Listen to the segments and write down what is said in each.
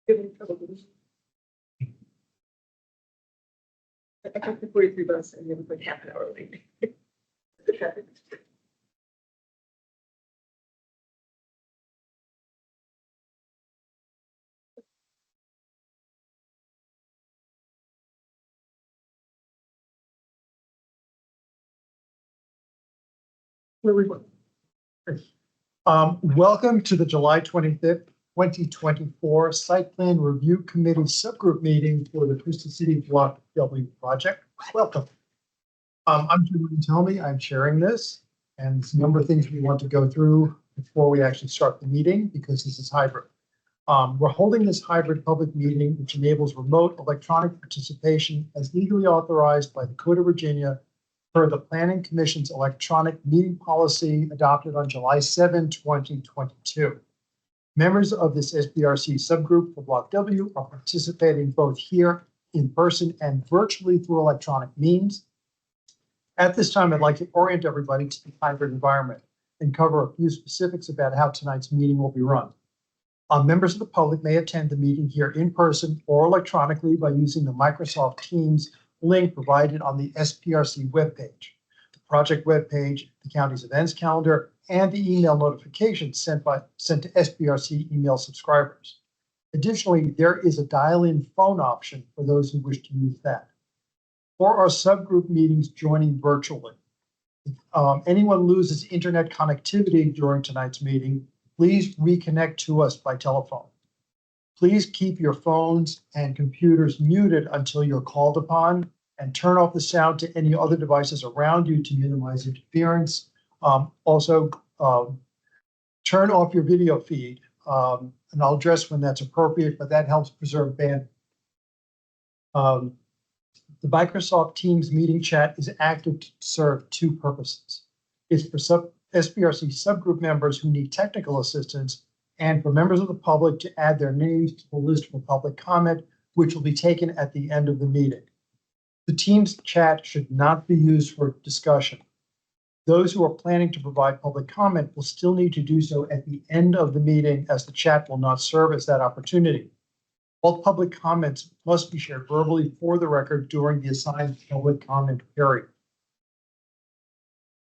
I took the 43 bus and it was like half an hour late. The traffic. Where we were. Welcome to the July 25th, 2024 Site Plan Review Committee Subgroup Meeting for the Crystal City Block W project. Welcome. I'm Jim Telmy. I'm chairing this, and there's a number of things we want to go through before we actually start the meeting because this is hybrid. We're holding this hybrid public meeting, which enables remote electronic participation as legally authorized by the Code of Virginia per the Planning Commission's electronic meeting policy adopted on July 7, 2022. Members of this SPRC subgroup for Block W are participating both here in person and virtually through electronic means. At this time, I'd like to orient everybody to the hybrid environment and cover a few specifics about how tonight's meeting will be run. Members of the public may attend the meeting here in person or electronically by using the Microsoft Teams link provided on the SPRC webpage, the project webpage, the county's events calendar, and the email notifications sent to SPRC email subscribers. Additionally, there is a dial-in phone option for those who wish to use that. For our subgroup meetings joining virtually, if anyone loses internet connectivity during tonight's meeting, please reconnect to us by telephone. Please keep your phones and computers muted until you're called upon, and turn off the sound to any other devices around you to minimize interference. Also, turn off your video feed, and I'll address when that's appropriate, but that helps preserve bandwidth. The Microsoft Teams meeting chat is active to serve two purposes. It's for SPRC subgroup members who need technical assistance, and for members of the public to add their names to the list for public comment, which will be taken at the end of the meeting. The Teams chat should not be used for discussion. Those who are planning to provide public comment will still need to do so at the end of the meeting, as the chat will not serve as that opportunity. All public comments must be shared verbally for the record during the assigned public comment period.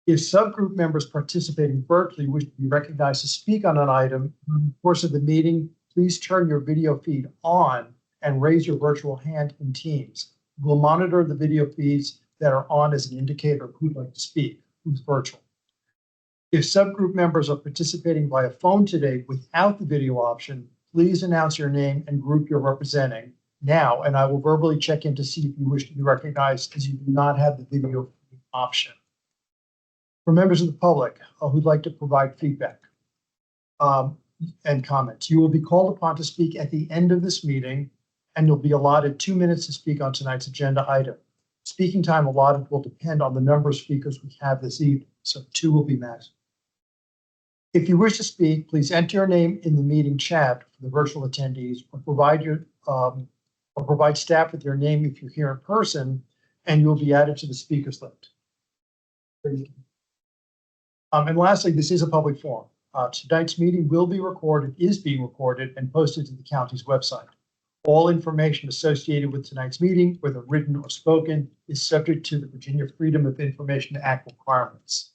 If subgroup members participating virtually wish to be recognized to speak on an item in the course of the meeting, please turn your video feed on and raise your virtual hand in Teams. We'll monitor the video feeds that are on as an indicator of who'd like to speak, who's virtual. If subgroup members are participating via phone today without the video option, please announce your name and group you're representing now, and I will verbally check in to see if you wish to be recognized, as you do not have the video option. For members of the public who'd like to provide feedback and comments, you will be called upon to speak at the end of this meeting, and you'll be allotted 2 minutes to speak on tonight's agenda item. Speaking time allotted will depend on the number of speakers we have this evening, so 2 will be maximum. If you wish to speak, please enter your name in the meeting chat for the virtual attendees, or provide staff with your name if you're here in person, and you'll be added to the speakers list. And lastly, this is a public forum. Tonight's meeting will be recorded, is being recorded, and posted to the county's website. All information associated with tonight's meeting, whether written or spoken, is subject to the Virginia Freedom of Information Act requirements.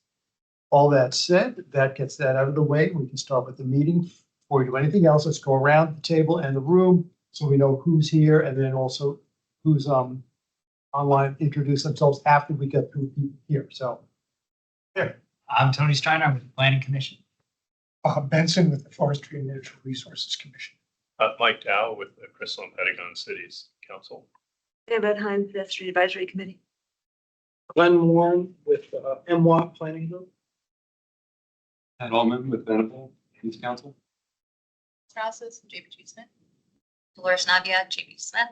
All that said, that gets that out of the way. We can start with the meeting. Before we do anything else, let's go around the table and the room so we know who's here, and then also who's online, introduce themselves after we get through people here. So, yeah. I'm Tony Steiner with the Planning Commission. Benson with the Forestry and Natural Resources Commission. Mike Dow with the Crystal and Pentagon Cities Council. Annabeth Hines, Pedestrian Advisory Committee. Glenn Warren with MWA Planning Group. Ed Allman with Venable Peace Council. Process, JPG Smith. Dolores Navia, JP Smith.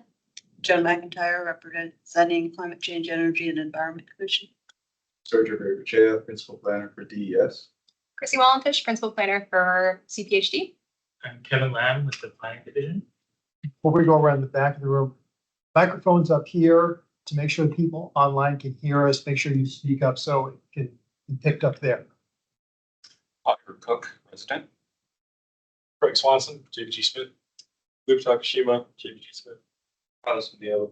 Jen McIntyre, representing Climate Change, Energy, and Environment Commission. Sergio Rivachea, Principal Planner for DES. Chrissy Wallenfish, Principal Planner for CPHD. I'm Kevin Lamb with the Planning Division. Before we go around the back of the room, microphones up here to make sure people online can hear us. Make sure you speak up so it can be picked up there. Oliver Cook, President. Craig Swanson, JPG Smith. Luke Takashima, JPG Smith. Alice with the other,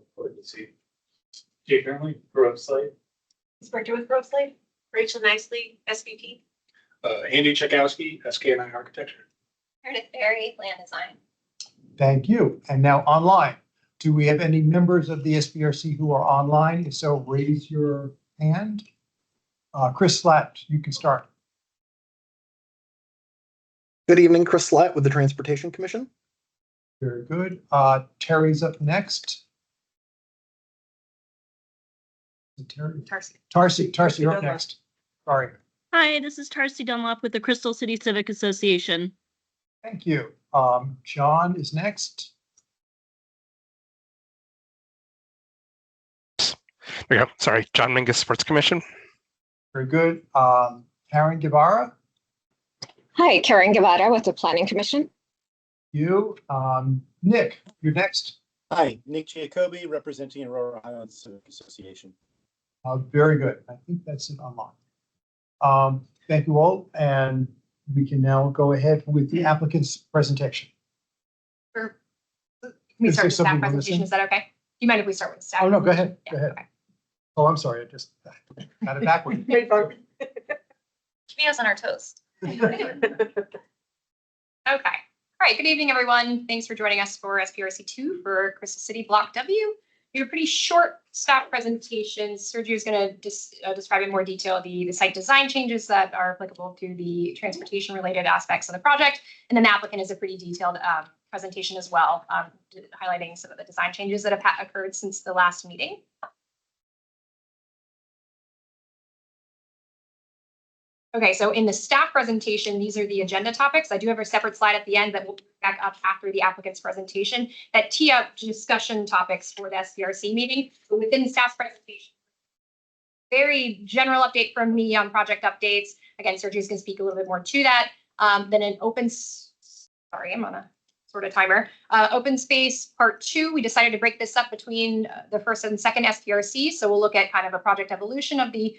Jay Fairley, Grove Site. Inspector with Grove Slate. Rachel Nicely, SVP. Andy Chakowski, SK&I Architecture. Meredith Berry, Land Design. Thank you. And now online. Do we have any members of the SPRC who are online? If so, raise your hand. Chris Slatt, you can start. Good evening, Chris Slatt with the Transportation Commission. Very good. Terry's up next. Is it Terry? Tarsi, you're up next. Sorry. Hi, this is Tarsi Dunlop with the Crystal City Civic Association. Thank you. John is next. There we go. Sorry, John Mingus, Sports Commission. Very good. Karen Guevara, Hi, Karen Guevara with the Planning Commission. you. Nick, you're next. Hi, Nick Giacobbe, representing Aurora Highlands Civic Association. Very good. I think that's it online. Thank you all, and we can now go ahead with the applicant's presentation. Can we Is start there with staff something we're presentation? missing? Is that okay? Do you mind if we start with staff? Oh, no, go ahead. Yeah, Go ahead. okay. Oh, I'm sorry. I just got it backward. Great fun. Keeping us on our toes. Okay. All right. Good evening, everyone. Thanks for joining us for SPRC2 for Crystal City Block W. We have a pretty short staff presentation. Sergio is going to describe in more detail the site design changes that are applicable to the transportation related aspects of the project. And then the applicant is a pretty detailed presentation as well, highlighting some of the design changes that have occurred since the last meeting. Okay, so in the staff presentation, these are the agenda topics. I do have a separate slide at the end that will pick back up after the applicant's presentation that tee up discussion topics for the SPRC meeting. But within the staff's presentation, very general update from me on project updates. Again, Sergio is going to speak a little bit more to that. Then an sorry, I'm on a sort of timer. Open space part 2, we decided to break this up between the first and second SPRC. So we'll look at kind of a project evolution of the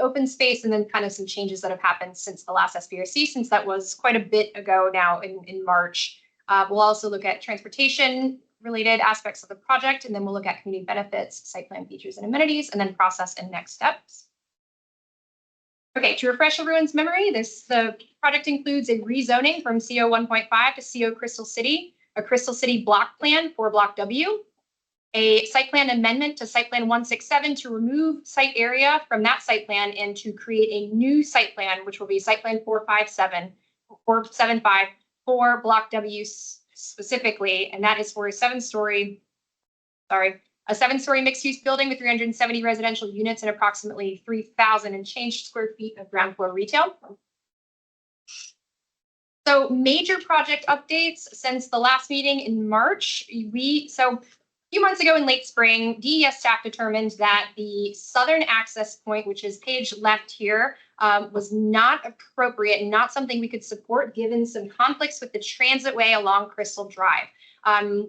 open space and then kind of some changes that have happened since the last SPRC, since that was quite a bit ago now in March. We'll also look at transportation related aspects of the project, and then we'll look at community benefits, site plan features and amenities, and then process and next steps. Okay, to refresh everyone's memory, the project includes a rezoning from CO 1.5 to CO Crystal City, a Crystal City block plan for Block W, a site plan amendment to Site Plan 167 to remove site area from that site plan and to create a new site plan, which will be Site Plan 475 for Block W specifically, and that is for a seven-story mixed-use building with 370 residential units and approximately 3,000 and change square feet of ground floor retail. So major project updates since the last meeting in March. So a few months ago in late spring, DES staff determined that the southern access point, which is page left here, was not appropriate and not something we could support given some conflicts with the transitway along Crystal Drive.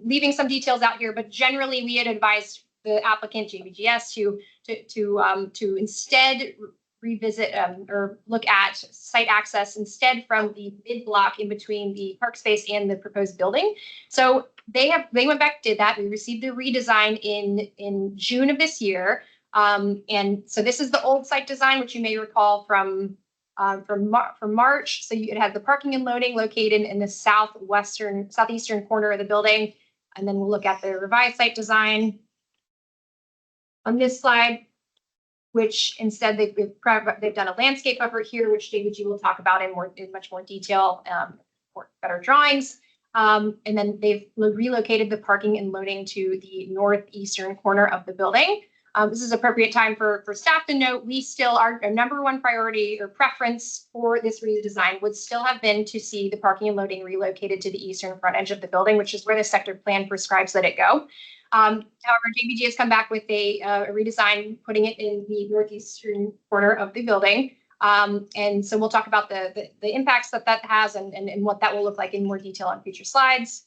Leaving some details out here, but generally we had advised the applicant JBGS to instead revisit or look at site access instead from the mid block in between the park space and the proposed building. So they went back, did that. We received the redesign in June of this year. And so this is the old site design, which you may recall from March. So it had the parking and loading located in the southeastern corner of the building. And then we'll look at the revised site design on this slide, which instead they've done a landscape buffer here, which JBG will talk about in much more detail for better drawings. And then they've relocated the parking and loading to the northeastern corner of the building. This is appropriate time for staff to note, we still, our number one priority or preference for this redesign would still have been to see the parking and loading relocated to the eastern front edge of the building, which is where the sector plan prescribes that it go. However, JBG has come back with a redesign, putting it in the northeastern corner of the building. And so we'll talk about the impacts that has and what that will look like in more detail on future slides.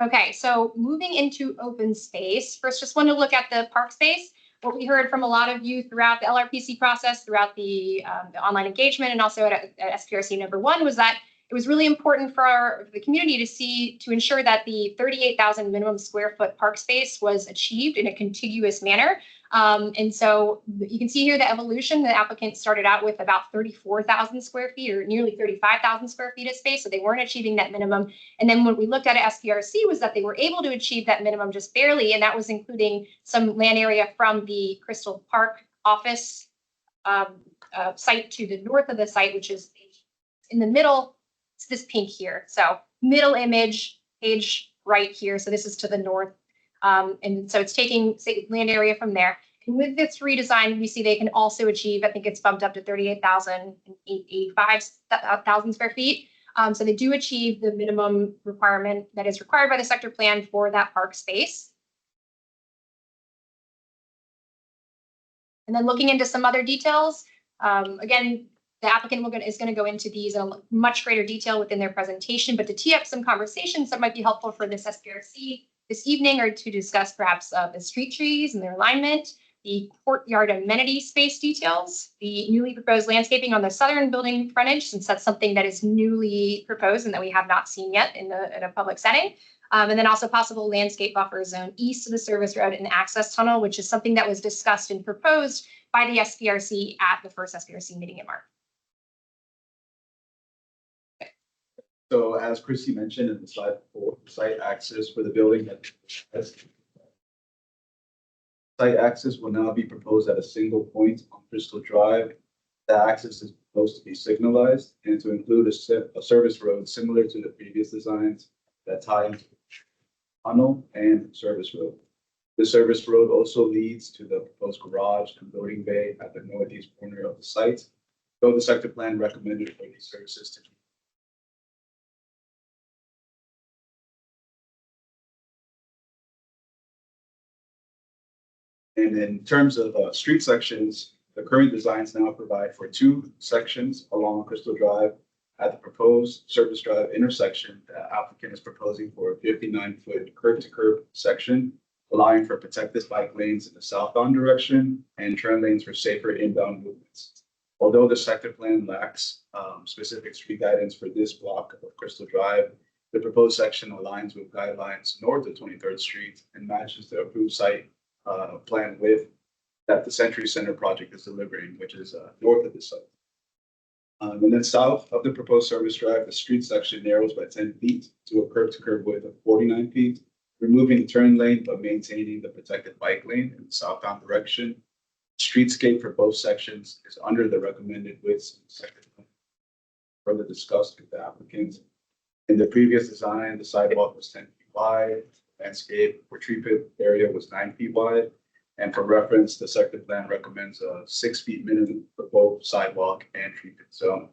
Okay, so moving into open space, first just want to look at the park space. What we heard from a lot of you throughout the LRPC process, throughout the online engagement, and also at SPRC number 1 was that it was really important for the community to ensure that the 38,000 minimum square foot park space was achieved in a contiguous manner. And so you can see here the evolution. The applicant started out with about 34,000 square feet or nearly 35,000 square feet of space. So they weren't achieving that minimum. And then when we looked at SPRC was that they were able to achieve that minimum just barely. And that was including some land area from the Crystal Park office site to the north of the site, which is in the middle. It's this pink here. So middle image, page right here. So this is to the north. And so it's taking land area from there. And with this redesign, we see they can also achieve, I think it's bumped up to 38,085 square feet. So they do achieve the minimum requirement that is required by the sector plan for that park space. And then looking into some other details, again, the applicant is going to go into these in much greater detail within their presentation, but to tee up some conversations that might be helpful for this SPRC this evening or to discuss perhaps the street trees and their alignment, the courtyard amenity space details, the newly proposed landscaping on the southern building frontage, since that's something that is newly proposed and that we have not seen yet in a public setting. And then also possible landscape buffer zone east of the service road and access tunnel, which is something that was discussed and proposed by the SPRC at the first SPRC meeting in March. So as Christy mentioned in the slide before, site access for the building site access will now be proposed at a single point on Crystal Drive. The access is supposed to be signalized and to include a service road similar to the previous designs that tie into the tunnel and service road. The service road also leads to the proposed garage and loading bay at the northeast corner of the site, though the sector plan recommended for these services to be And in terms of street sections, the current designs now provide for 2 sections along Crystal Drive. At the proposed Service Drive intersection, the applicant is proposing for a 59-foot curb-to-curb section, allowing for protected bike lanes in the southbound direction and turn lanes for safer inbound movements. Although the sector plan lacks specific street guidance for this block of Crystal Drive, the proposed section aligns with guidelines north of 23rd Street and matches the approved site plan with that the Century Center project is delivering, which is north of the site. And then south of the proposed service drive, the street section narrows by 10 feet to a curb-to-curb width of 49 feet, removing the turn lane but maintaining the protected bike lane in the southbound direction. Streetscape for both sections is under the recommended widths in the sector plan. Further discussed with the applicant. In the previous design, the sidewalk was 10 feet wide. Landscape or tree pit area was 9 feet wide. And for reference, the sector plan recommends a 6 feet minimum for both sidewalk and tree pit zone.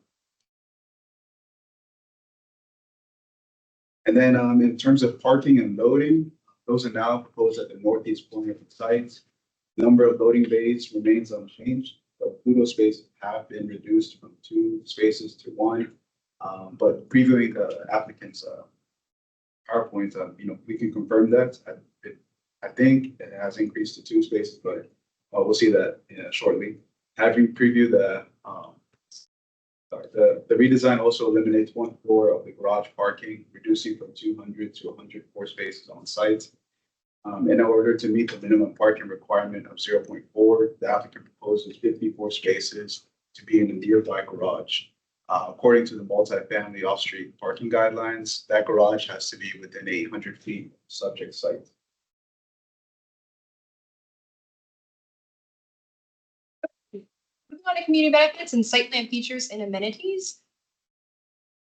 And then in terms of parking and loading, those are now proposed at the northeast corner of the site. Number of loading bays remains unchanged, but Pluto spaces have been reduced from 2 spaces to 1. But previewing the applicant's PowerPoint, we can confirm that. I think it has increased to 2 spaces, but we'll see that shortly. Having previewed the redesign also eliminates 1 floor of the garage parking, reducing from 200 to 104 spaces on site. In order to meet the minimum parking requirement of 0.4, the applicant proposes 54 spaces to be in a nearby garage. According to the multifamily off-street parking guidelines, that garage has to be within 800 feet of the subject site. Moving on to community benefits and site plan features and amenities.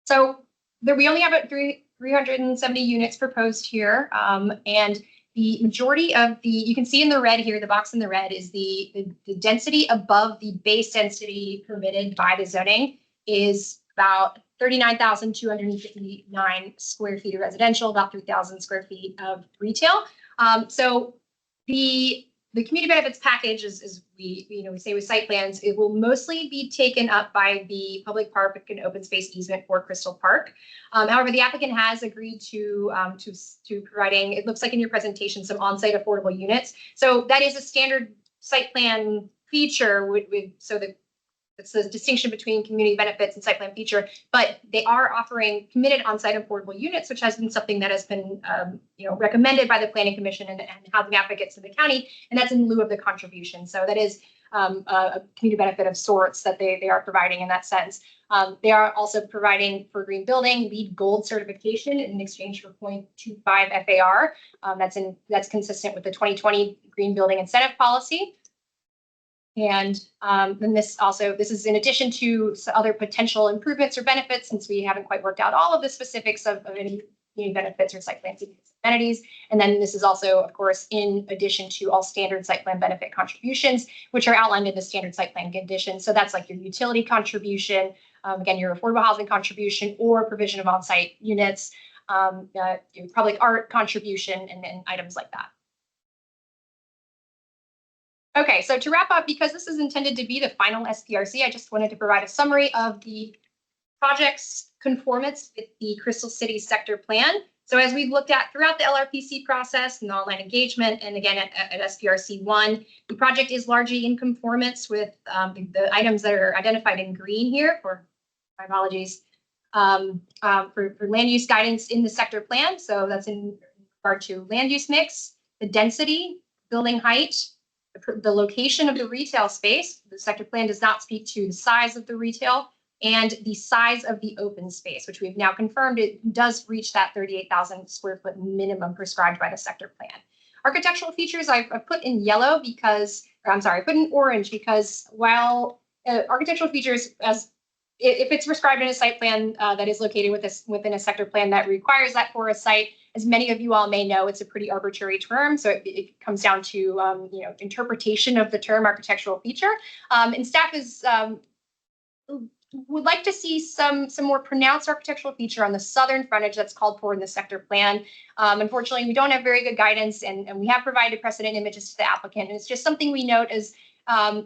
So we only have about 370 units proposed here, and the majority of you can see in the red here, the box in the red is the density above the base density permitted by the zoning is about 39,259 square feet of residential, about 3,000 square feet of retail. So the community benefits package is we say with site plans, it will mostly be taken up by the public park and open space easement for Crystal Park. However, the applicant has agreed to providing, it looks like in your presentation, some on-site affordable units. So that is a standard site plan feature so the it's the distinction between community benefits and site plan feature, but they are offering committed on-site affordable units, which has been something that has been, recommended by the Planning Commission and housing advocates in the county, and that's in lieu of the contribution. So that is a community benefit of sorts that they are providing in that sense. They are also providing for green building LEED Gold certification in exchange for 0.25 FAR. That's consistent with the 2020 Green Building Incentive Policy. And then this is in addition to other potential improvements or benefits, since we haven't quite worked out all of the specifics of any community benefits or site plan amenities. And then this is also, of course, in addition to all standard site plan benefit contributions, which are outlined in the standard site plan conditions. So that's like your utility contribution, again, your affordable housing contribution or provision of on-site units, your public art contribution, and items like that. Okay, so to wrap up, because this is intended to be the final SPRC, I just wanted to provide a summary of the project's conformance with the Crystal City sector plan. So as we've looked at throughout the LRPC process and the online engagement, and again at SPRC 1, the project is largely in conformance with the items that are identified in green here, for my apologies, for land use guidance in the sector plan. So that's in regard to land use mix, the density, building height, the location of the retail space. The sector plan does not speak to the size of the retail, and the size of the open space, which we've now confirmed it does reach that 38,000 square foot minimum prescribed by the sector plan. Architectural features I've put in yellow because, or I'm sorry, I put in orange because while architectural features, as if it's prescribed in a site plan that is located within a sector plan that requires that for a site, as many of you all may know, it's a pretty arbitrary term. So it comes down to interpretation of the term architectural feature. And staff is would like to see some more pronounced architectural feature on the southern frontage that's called for in the sector plan. Unfortunately, we don't have very good guidance, and we have provided precedent images to the applicant. And it's just something we note as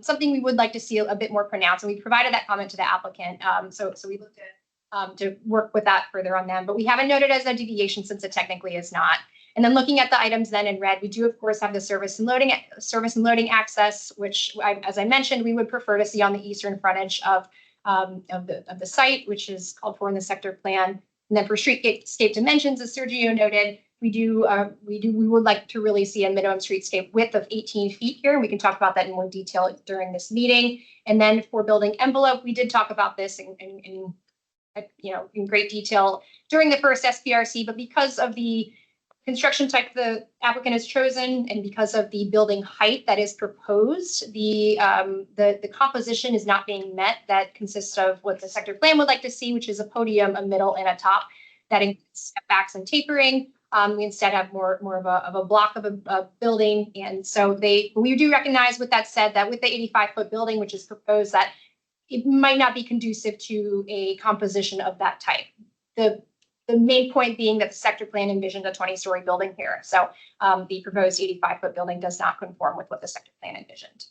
something we would like to see a bit more pronounced. And we provided that comment to the applicant. So we looked at to work with that further on them, but we haven't noted as a deviation since it technically is not. And then looking at the items then in red, we do of course have the service and loading access, which as I mentioned, we would prefer to see on the eastern frontage of the site, which is called for in the sector plan. And then for streetscape dimensions, as Sergio noted, we would like to really see a minimum streetscape width of 18 feet here. And we can talk about that in more detail during this meeting. And then for building envelope, we did talk about this in great detail during the first SPRC, but because of the construction type the applicant has chosen, and because of the building height that is proposed, the composition is not being met. That consists of what the sector plan would like to see, which is a podium, a middle, and a top. That includes step backs and tapering. We instead have more of a block of a building, and so we do recognize, with that said, that with the 85-foot building, which is proposed, that it might not be conducive to a composition of that type. The main point being that the sector plan envisioned a 20-story building here. So the proposed 85-foot building does not conform with what the sector plan envisioned.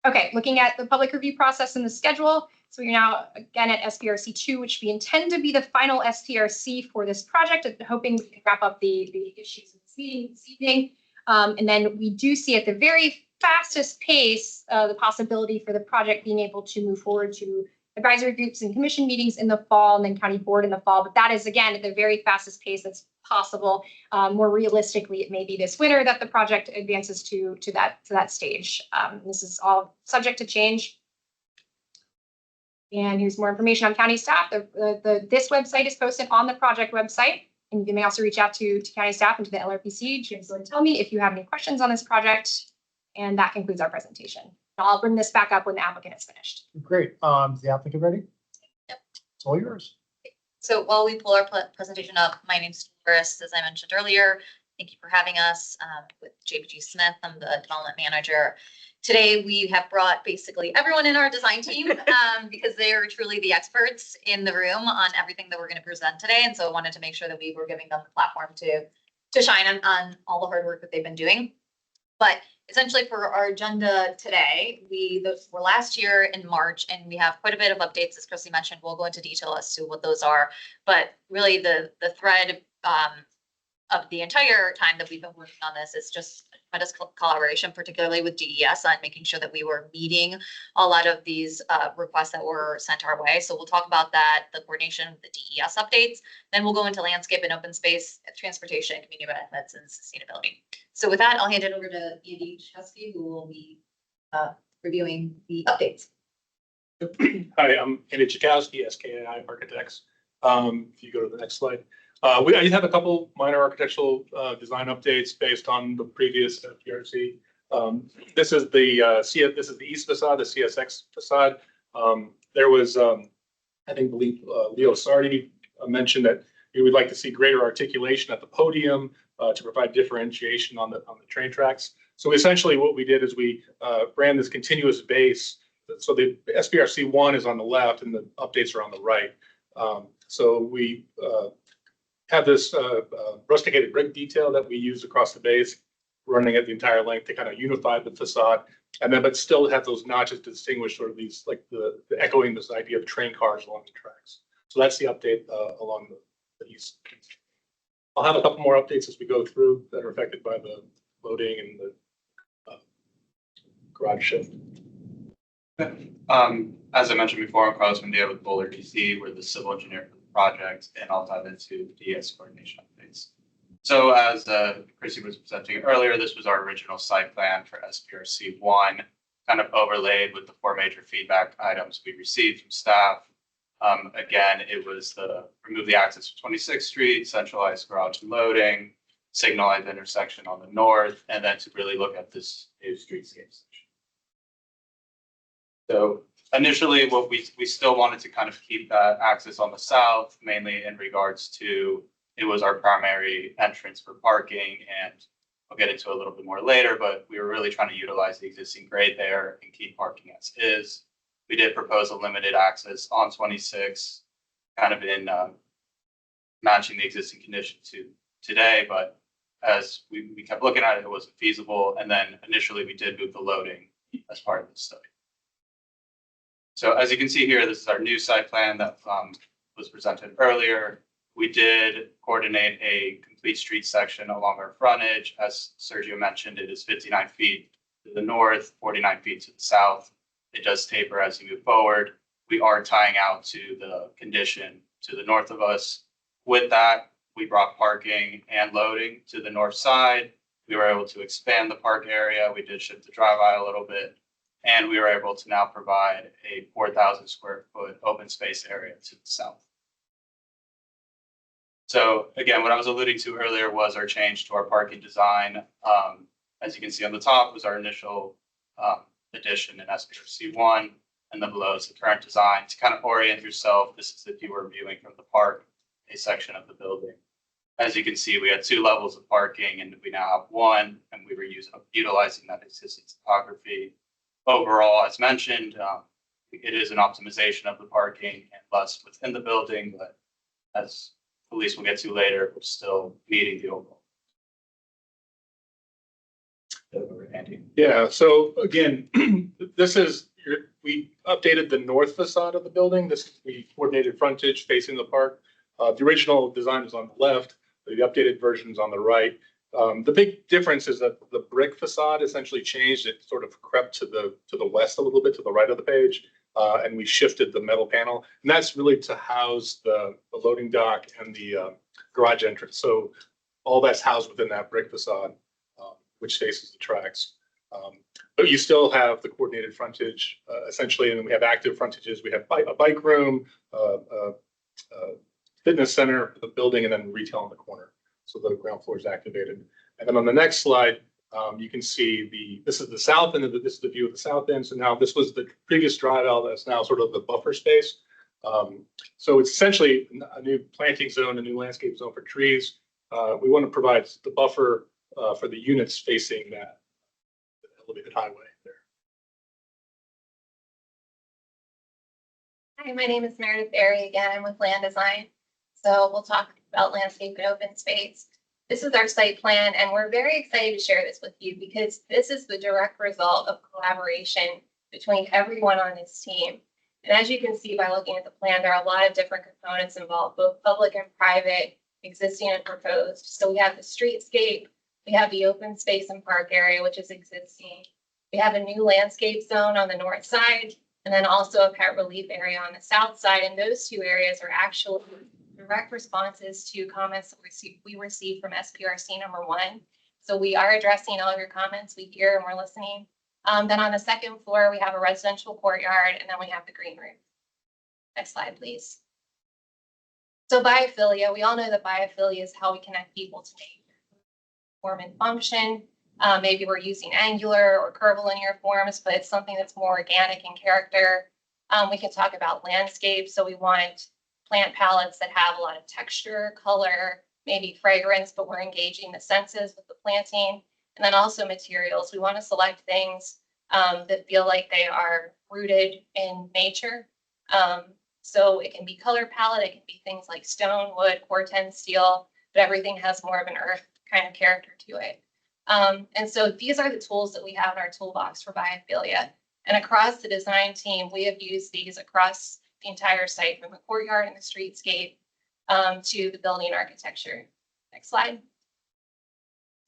Okay, looking at the public review process and the schedule. So we're now again at SPRC 2, which we intend to be the final SPRC for this project, and hoping we can wrap up the issues in this evening. And then we do see at the very fastest pace the possibility for the project being able to move forward to advisory groups and commission meetings in the fall, and then county board in the fall. But that is, again, at the very fastest pace that's possible. More realistically, it may be this winter that the project advances to that stage. This is all subject to change. And here's more information on county staff. This website is posted on the project website, and you may also reach out to county staff and to the LRPC. James will tell me if you have any questions on this project. And that concludes our presentation. I'll bring this back up when the applicant is finished. Great. Is the applicant ready? Yep. It's all yours. So while we pull our presentation up, my name's Dolores, as I mentioned earlier. Thank you for having us with JPG Smith. I'm the development manager. Today, we have brought basically everyone in our design team because they are truly the experts in the room on everything that we're going to present today. And so I wanted to make sure that we were giving them the platform to shine on all the hard work that they've been doing. But essentially for our agenda today, those were last year in March, and we have quite a bit of updates, as Chrissy mentioned. We'll go into detail as to what those are, but really the thread of the entire time that we've been working on this is just tremendous collaboration, particularly with DES, on making sure that we were meeting a lot of these requests that were sent our way. So we'll talk about that, the coordination with the DES updates. Then we'll go into landscape and open space, transportation, community benefits, and sustainability. So with that, I'll hand it over to Andy Chesky, who will be reviewing the updates. Hi, I'm Andy Chakowski, SKAI Architects. If you go to the next slide. I have a couple minor architectural design updates based on the previous SPRC. This is the east facade, the CSX facade. There was, I believe Leo Sardi mentioned that he would like to see greater articulation at the podium to provide differentiation on the train tracks. So essentially what we did is we ran this continuous base. So the SPRC 1 is on the left and the updates are on the right. So we have this rusticated brick detail that we use across the base, running at the entire length to kind of unify the facade, and then but still have those notches to distinguish sort of these, like the echoing this idea of train cars along the tracks. So that's the update along the east. I'll have a couple more updates as we go through that are affected by the loading and the garage shift. As I mentioned before, I'm Carlos Mendia with Boulder, DC. We're the civil engineer for the project, and I'll dive into DS coordination updates. So as Chrissy was presenting earlier, this was our original site plan for SPRC 1, kind of overlaid with the 4 major feedback items we received from staff. Again, it was remove the access to 26th Street, centralized garage and loading, signalized intersection on the north, and then to really look at this new streetscape section. So initially, what we still wanted to kind of keep that access on the south, mainly in regards to it was our primary entrance for parking, and I'll get into a little bit more later, but we were really trying to utilize the existing grade there and keep parking as is. We did propose a limited access on 26, kind of in matching the existing condition to today, but as we kept looking at it, it wasn't feasible, and then initially we did move the loading as part of the study. So as you can see here, this is our new site plan that was presented earlier. We did coordinate a complete street section along our frontage. As Sergio mentioned, it is 59 feet to the north, 49 feet to the south. It does taper as you move forward. We are tying out to the condition to the north of us. With that, we brought parking and loading to the north side. We were able to expand the park area. We did shift the drive aisle a little bit. And we were able to now provide a 4,000 square foot open space area to the south. So again, what I was alluding to earlier was our change to our parking design. As you can see on the top was our initial addition in SPRC 1, and then below is the current design. To kind of orient yourself, this is if you were viewing from the park, a section of the building. As you can see, we had 2 levels of parking, and we now have 1, and we were utilizing that existing topography. Overall, as mentioned, it is an optimization of the parking and less within the building, but as Elise will get to later, we're still meeting the overall. Andy. Yeah, so again, we updated the north facade of the building. We coordinated frontage facing the park. The original design was on the left, the updated version is on the right. The big difference is that the brick facade essentially changed. It sort of crept to the west a little bit, to the right of the page, and we shifted the metal panel. And that's really to house the loading dock and the garage entrance. So all that's housed within that brick facade, which faces the tracks. But you still have the coordinated frontage, essentially, and then we have active frontages. We have a bike room, fitness center, the building, and then retail on the corner. So the ground floor is activated. And then on the next slide, you can see this is the south end, this is the view of the south end. So now this was the previous drive aisle that's now sort of the buffer space. So it's essentially a new planting zone, a new landscape zone for trees. We want to provide the buffer for the units facing that elevated highway there. Hi, my name is Meredith Berry again. I'm with Land Design. So we'll talk about landscape and open space. This is our site plan, and we're very excited to share this with you because this is the direct result of collaboration between everyone on this team. And as you can see by looking at the plan, there are a lot of different components involved, both public and private, existing and proposed. So we have the streetscape, We have the open space and park area, which is existing. We have a new landscape zone on the north side, and then also a pet relief area on the south side. And those two areas are actually direct responses to comments that we received from SPRC number 1. So we are addressing all of your comments. We hear and we're listening. Then on the second floor, we have a residential courtyard, and then we have the green room. Next slide, please. So biophilia, we all know that biophilia is how we connect people to nature, form and function. Maybe we're using angular or curvilinear forms, but it's something that's more organic in character. We can talk about landscape. So we want plant palettes that have a lot of texture, color, maybe fragrance, but we're engaging the senses with the planting. And then also materials. We want to select things that feel like they are rooted in nature. So it can be color palette, it can be things like stone, wood, corten, steel, but everything has more of an earth kind of character to it. And so these are the tools that we have in our toolbox for biophilia. And across the design team, we have used these across the entire site, from the courtyard and the streetscape to the building architecture. Next slide.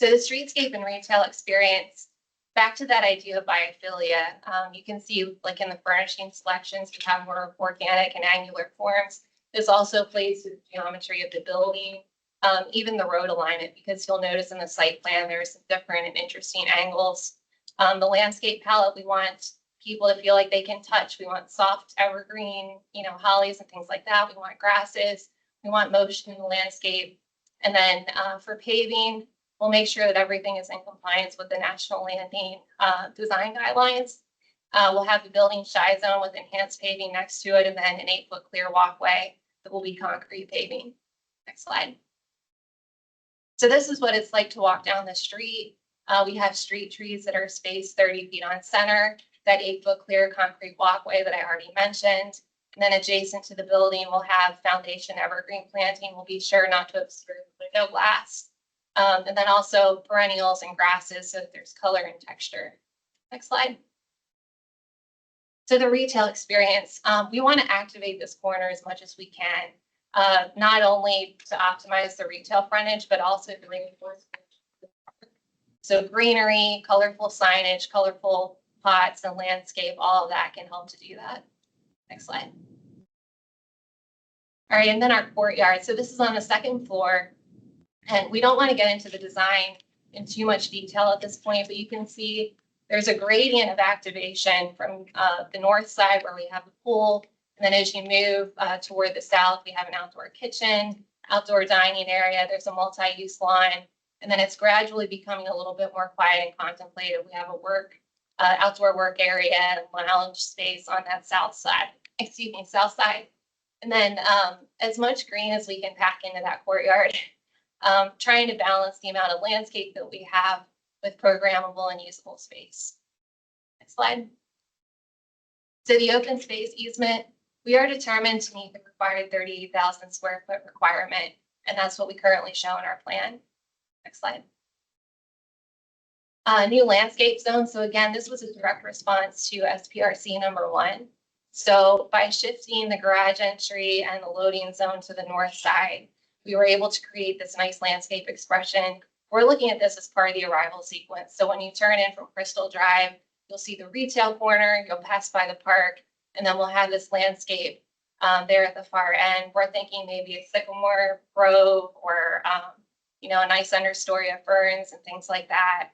So the streetscape and retail experience, back to that idea of biophilia, you can see like in the furnishing selections, we have more organic and angular forms. This also plays to the geometry of the building, even the road alignment, because you'll notice in the site plan, there's some different and interesting angles. The landscape palette, we want people to feel like they can touch. We want soft evergreen, hollies and things like that. We want grasses. We want motion in the landscape. And then for paving, we'll make sure that everything is in compliance with the National Landing Design Guidelines. We'll have the building shy zone with enhanced paving next to it, and then an 8-foot clear walkway that will be concrete paving. Next slide. So this is what it's like to walk down the street. We have street trees that are spaced 30 feet on center, that 8-foot clear concrete walkway that I already mentioned. And then adjacent to the building, we'll have foundation evergreen planting. We'll be sure not to obscure the window glass. And then also perennials and grasses, so that there's color and texture. Next slide. So the retail experience, we want to activate this corner as much as we can, not only to optimize the retail frontage, but also to reinforce. So greenery, colorful signage, colorful pots and landscape, all of that can help to do that. Next slide. All right, and then our courtyard. So this is on the second floor. And we don't want to get into the design in too much detail at this point, but you can see there's a gradient of activation from the north side where we have the pool. And then as you move toward the south, we have an outdoor kitchen, outdoor dining area. There's a multi-use lawn. And then it's gradually becoming a little bit more quiet and contemplative. We have a outdoor work area, lounge space on that south side. And then as much green as we can pack into that courtyard. Trying to balance the amount of landscape that we have with programmable and usable space. Next slide. So the open space easement, we are determined to meet the required 38,000 square foot requirement, and that's what we currently show in our plan. Next slide. New landscape zone. So again, this was a direct response to SPRC number 1. So by shifting the garage entry and the loading zone to the north side, we were able to create this nice landscape expression. We're looking at this as part of the arrival sequence. So when you turn in from Crystal Drive, you'll see the retail corner, you'll pass by the park, and then we'll have this landscape there at the far end. We're thinking maybe a sycamore grove or, a nice understory of ferns and things like that.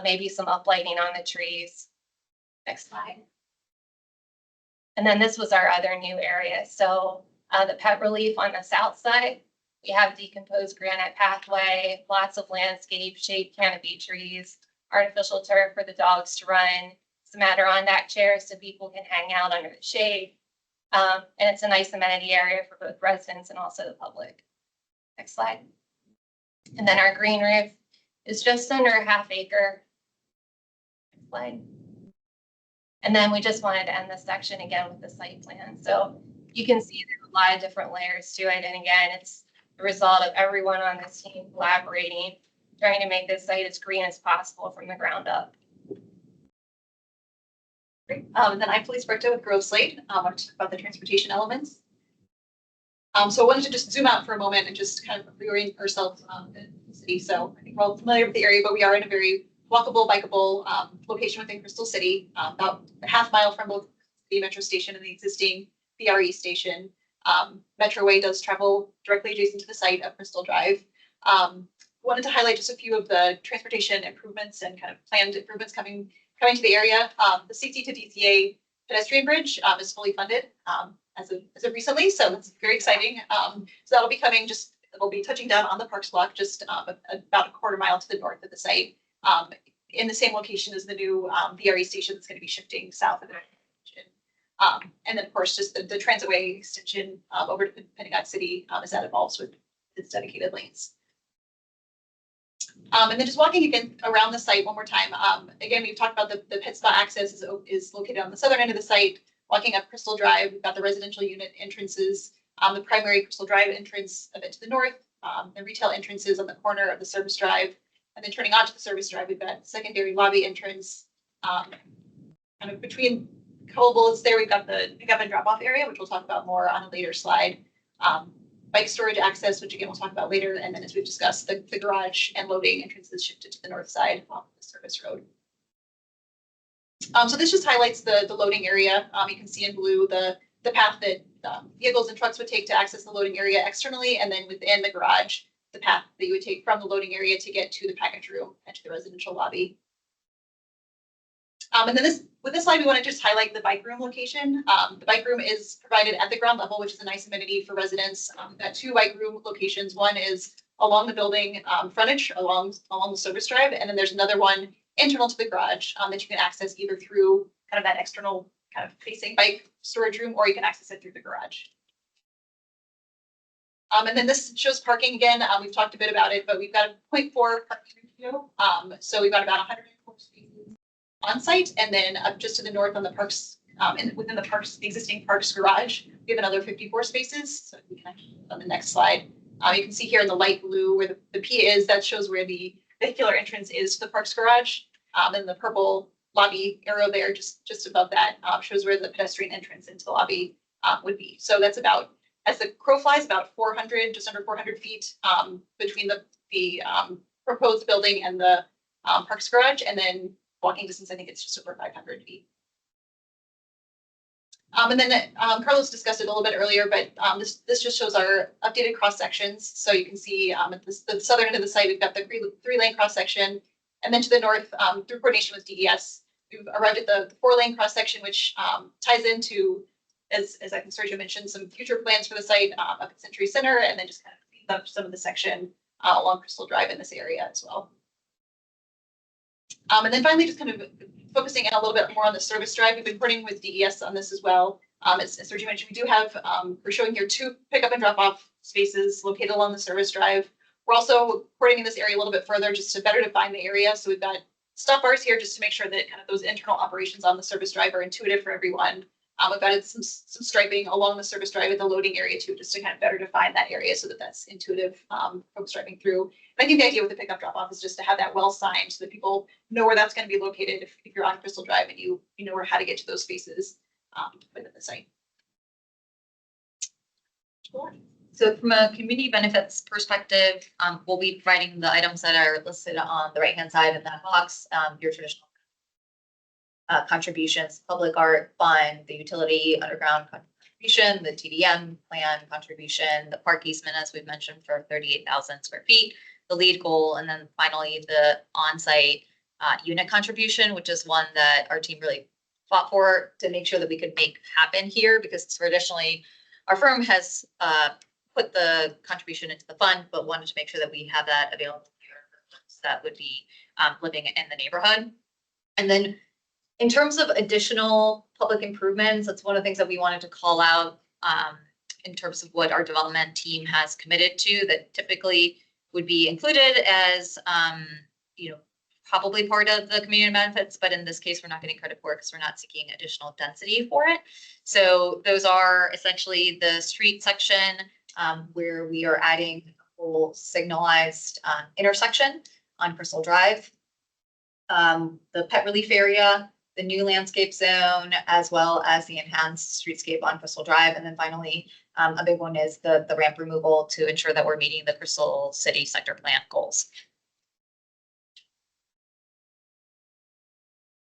Maybe some uplighting on the trees. Next slide. And then this was our other new area. So the pet relief on the south side. We have decomposed granite pathway, lots of landscape, shade canopy trees, artificial turf for the dogs to run, some Adirondack chairs so people can hang out under the shade. And it's a nice amenity area for both residents and also the public. Next slide. And then our green roof is just under a ½ acre. Next slide. And then we just wanted to end this section again with the site plan. So you can see there's a lot of different layers to it. And again, it's the result of everyone on this team collaborating, trying to make this site as green as possible from the ground up. Great. And then I'm Felice Brito with Grove Slate. I want to talk about the transportation elements. So I wanted to just zoom out for a moment and just kind of reorient ourselves City. So I think we're all familiar with the area, but we are in a very walkable, bikeable location within Crystal City, about a half mile from both the metro station and the existing BRE station. Metroway does travel directly adjacent to the site of Crystal Drive. Wanted to highlight just a few of the transportation improvements and kind of planned improvements coming to the area. The CT to DCA pedestrian bridge is fully funded as of recently, so it's very exciting. So that'll be coming it'll be touching down on the Parks block just about a quarter mile to the north of the site. In the same location as the new VRE station that's going to be shifting south of it. And then of course, just the transitway extension over to Pentagon City as that evolves with its dedicated lanes. And then just walking again around the site one more time. Again, we've talked about the pit stop access is located on the southern end of the site. Walking up Crystal Drive, we've got the residential unit entrances, the primary Crystal Drive entrance a bit to the north, the retail entrances on the corner of the service drive, and then turning onto the service drive, we've got secondary lobby entrance. Kind of between a couple bullets there, we've got the pickup and drop off area, which we'll talk about more on a later slide. Bike storage access, which again we'll talk about later, and then as we've discussed, the garage and loading entrances shifted to the north side of the service road. So this just highlights the loading area. You can see in blue the path that vehicles and trucks would take to access the loading area externally, and then within the garage, the path that you would take from the loading area to get to the package room and to the residential lobby. And then with this slide, we want to just highlight the bike room location. The bike room is provided at the ground level, which is a nice amenity for residents. We've got two bike room locations. One is along the building frontage, along the service drive, and then there's another one internal to the garage that you can access either through kind of that external kind of facing bike storage room, or you can access it through the garage. And then this shows parking again. We've talked a bit about it, but we've got a 0.4 parking ratio. So we've got about 104 spaces on site, and then up just to the north on the parks, and within the parks, the existing parks garage, we have another 54 spaces. So we can actually, on the next slide, you can see here in the light blue where the P is, that shows where the vehicular entrance is to the parks garage. And the purple lobby arrow there, just above that, shows where the pedestrian entrance into the lobby would be. So that's about, as the crow flies, about 400, just under 400 feet between the proposed building and the parks garage, and then walking distance, I think it's just over 500 feet. And then Carlos discussed it a little bit earlier, but this just shows our updated cross sections. So you can see at the southern end of the site, we've got the three-lane cross section, and then to the north, through coordination with DES, we've arrived at the 4-lane cross section, which ties into, as I think Sergio mentioned, some future plans for the site up at Century Center, and then just kind of cleans up some of the section along Crystal Drive in this area as well. And then finally, just kind of focusing in a little bit more on the service drive. We've been working with DES on this as well. As Sergio mentioned, we do have, we're showing here 2 pickup and drop off spaces located along the service drive. We're also porting in this area a little bit further just to better define the area. So we've got stop bars here just to make sure that kind of those internal operations on the service drive are intuitive for everyone. We've added some striping along the service drive at the loading area too, just to kind of better define that area so that that's intuitive folks driving through. And I think the idea with the pickup drop off is just to have that well signed so that people know where that's going to be located if you're on Crystal Drive and you know where how to get to those spaces within the site. So from a community benefits perspective, we'll be providing the items that are listed on the right-hand side in that box, your traditional contributions, public art fund, the utility underground contribution, the TDM plan contribution, the park easement, as we've mentioned, for 38,000 square feet, the lead goal, and then finally the on-site unit contribution, which is one that our team really fought for to make sure that we could make happen here, because traditionally our firm has put the contribution into the fund, but wanted to make sure that we have that available here for folks that would be living in the neighborhood. And then in terms of additional public improvements, that's one of the things that we wanted to call out in terms of what our development team has committed to, that typically would be included as, probably part of the community benefits, but in this case, we're not getting credit for it because we're not seeking additional density for it. So those are essentially the street section where we are adding a full signalized intersection on Crystal Drive, the pet relief area, the new landscape zone, as well as the enhanced streetscape on Crystal Drive. And then finally, a big one is the ramp removal to ensure that we're meeting the Crystal City sector plan goals.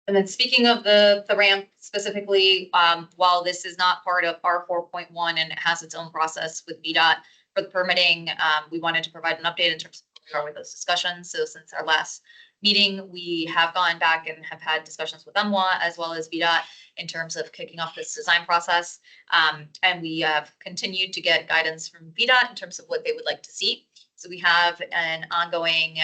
And then speaking of the ramp specifically, while this is not part of R 4.1 and it has its own process with VDOT for the permitting, we wanted to provide an update in terms of where we are with those discussions. So since our last meeting, we have gone back and have had discussions with MWA as well as VDOT in terms of kicking off this design process. And we have continued to get guidance from VDOT in terms of what they would like to see. So we have an ongoing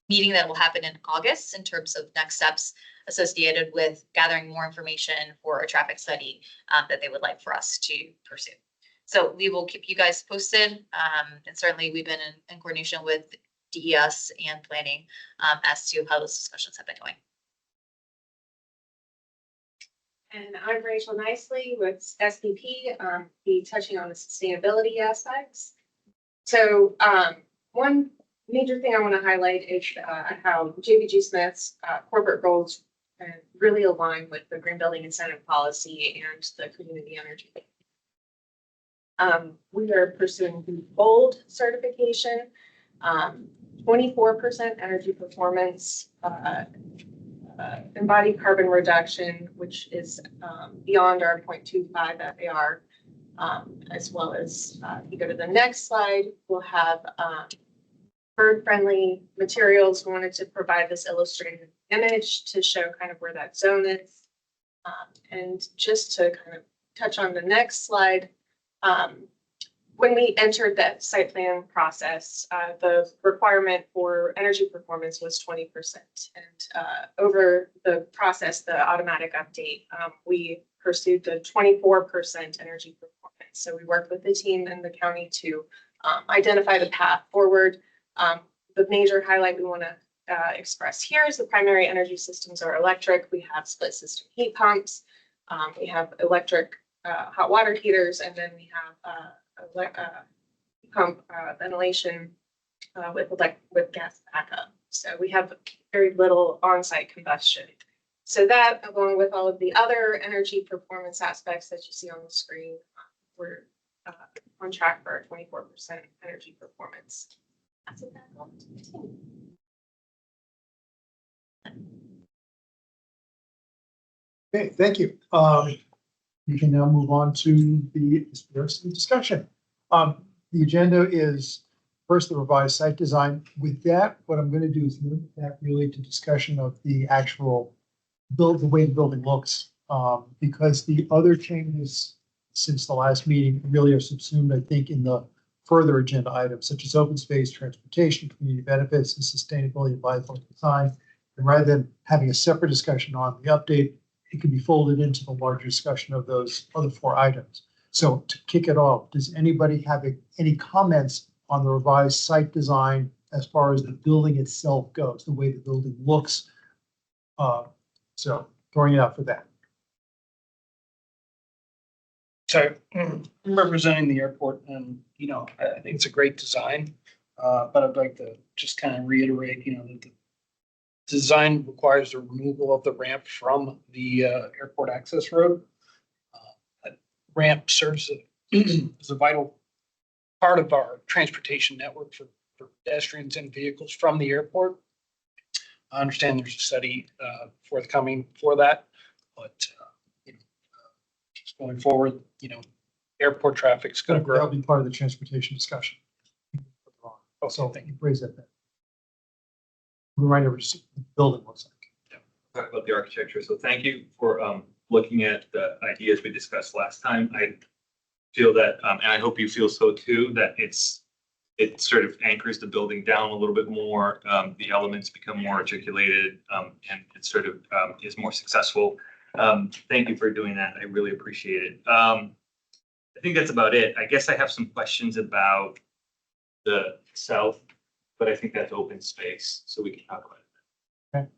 meeting that will happen in August in terms of next steps associated with gathering more information for a traffic study that they would like for us to pursue. So we will keep you guys posted. And certainly we've been in coordination with DES and planning as to how those discussions have been going. And I'm Rachel Nicely with SPP, be touching on the sustainability aspects. So one major thing I want to highlight is how JBG Smith's corporate goals really align with the Green Building Incentive Policy and the community energy. We are pursuing the Gold certification, 24% energy performance, embodied carbon reduction, which is beyond our 0.25 FAR, as well as if you go to the next slide, we'll have bird-friendly materials. We wanted to provide this illustrated image to show kind of where that zone is. And just to kind of touch on the next slide, when we entered that site plan process, the requirement for energy performance was 20%. And over the process, the automatic update, we pursued the 24% energy performance. So we worked with the team and the county to identify the path forward. The major highlight we want to express here is the primary energy systems are electric. We have split system heat pumps. We have electric hot water heaters, and then we have pump ventilation with gas backup. So we have very little on-site combustion. So that, along with all of the other energy performance aspects that you see on the screen, we're on track for our 24% energy performance. That's it, back on to the team. Okay, thank you. We can now move on to the SPRC discussion. The agenda is first the revised site design. With that, what I'm going to do is move that really to discussion of the actual build, the way the building looks, because the other changes since the last meeting really are subsumed, I think, in the further agenda items such as open space, transportation, community benefits, and sustainability and viability design. And rather than having a separate discussion on the update, it can be folded into the larger discussion of those other 4 items. So to kick it off, does anybody have any comments on the revised site design as far as the building itself goes, the way the building looks? So throwing it out for that. So I'm representing the airport, and I think it's a great design, but I'd like to just kind of reiterate, that the design requires the removal of the ramp from the airport access road. That ramp serves as a vital part of our transportation network for pedestrians and vehicles from the airport. I understand there's a study forthcoming for that, but going forward, airport traffic is going to grow. That'll be part of the transportation discussion. So thank you. Raise that. Remind everybody what the building looks like. Talk about the architecture. So thank you for looking at the ideas we discussed last time. I feel that, and I hope you feel so too, that it sort of anchors the building down a little bit more. The elements become more articulated, and it sort of is more successful. Thank you for doing that. I really appreciate it. I think that's about it. I guess I have some questions about the south, but I think that's open space, so we can talk about it.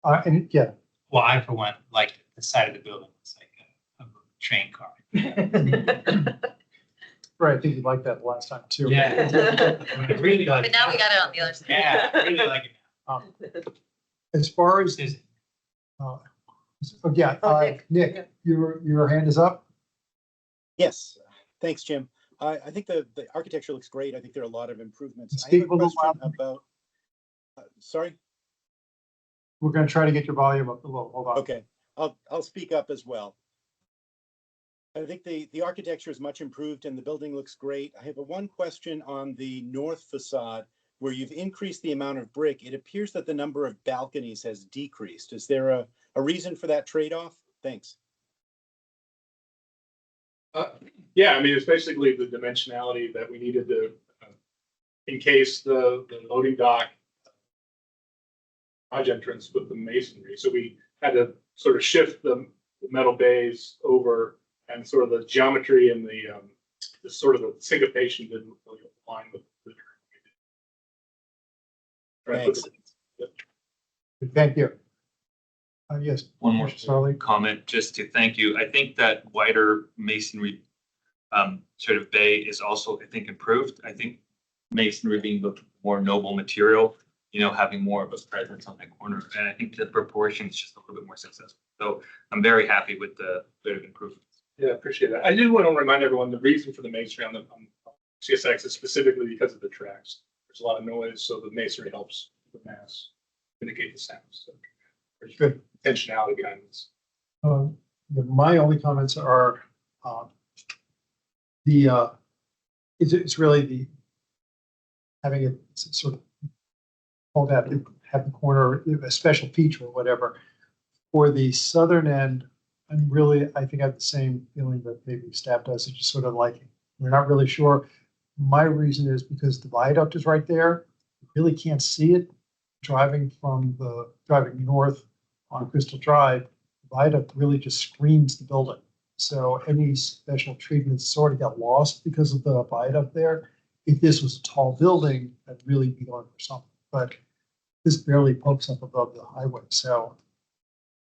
Okay. And yeah. Well, I for one like the side of the building looks like a train car. Right, I think you liked that last time too. Yeah. Really like but now we got it on the other side. Yeah, I really like it. As far as Yeah, Okay. Nick, your hand is up. Yes, thanks, Jim. I think the architecture looks great. I think there are a lot of improvements. I Speak have a a little question louder. about, sorry? We're going to try to get your volume up a little. Hold on. Okay, I'll speak up as well. I think the architecture is much improved and the building looks great. I have one question on the north facade where you've increased the amount of brick. It appears that the number of balconies has decreased. Is there a reason for that trade-off? Thanks. Yeah, I mean, it's basically the dimensionality that we needed to encase the loading dock garage entrance with the masonry. So we had to sort of shift the metal bays over, and sort of the geometry and the sort of the syncopation didn't really align with the. Thanks. Thank you. Yes. One more Charlie. comment, just to thank you. I think that wider masonry sort of bay is also, I think, improved. I think masonry being the more noble material, you know, having more of a presence on that corner. And I think the proportion is just a little bit more successful. So I'm very happy with the bit of improvements. Yeah, appreciate that. I do want to remind everyone the reason for the masonry on CSX is specifically because of the tracks. There's a lot of noise, so the masonry helps the mass mitigate the sound. So there's good intentionality behind this. My only comments are it's really the having it sort of called that have the corner a special feature or whatever. For the southern end, I think I have the same feeling that maybe staff does. It's just sort of like we're not really sure. My reason is because the viaduct is right there. You really can't see it driving north on Crystal Drive. The viaduct really just screens the building. So any special treatment sort of got lost because of the viaduct there. If this was a tall building, I'd really be going for something. But this barely pokes up above the highway. So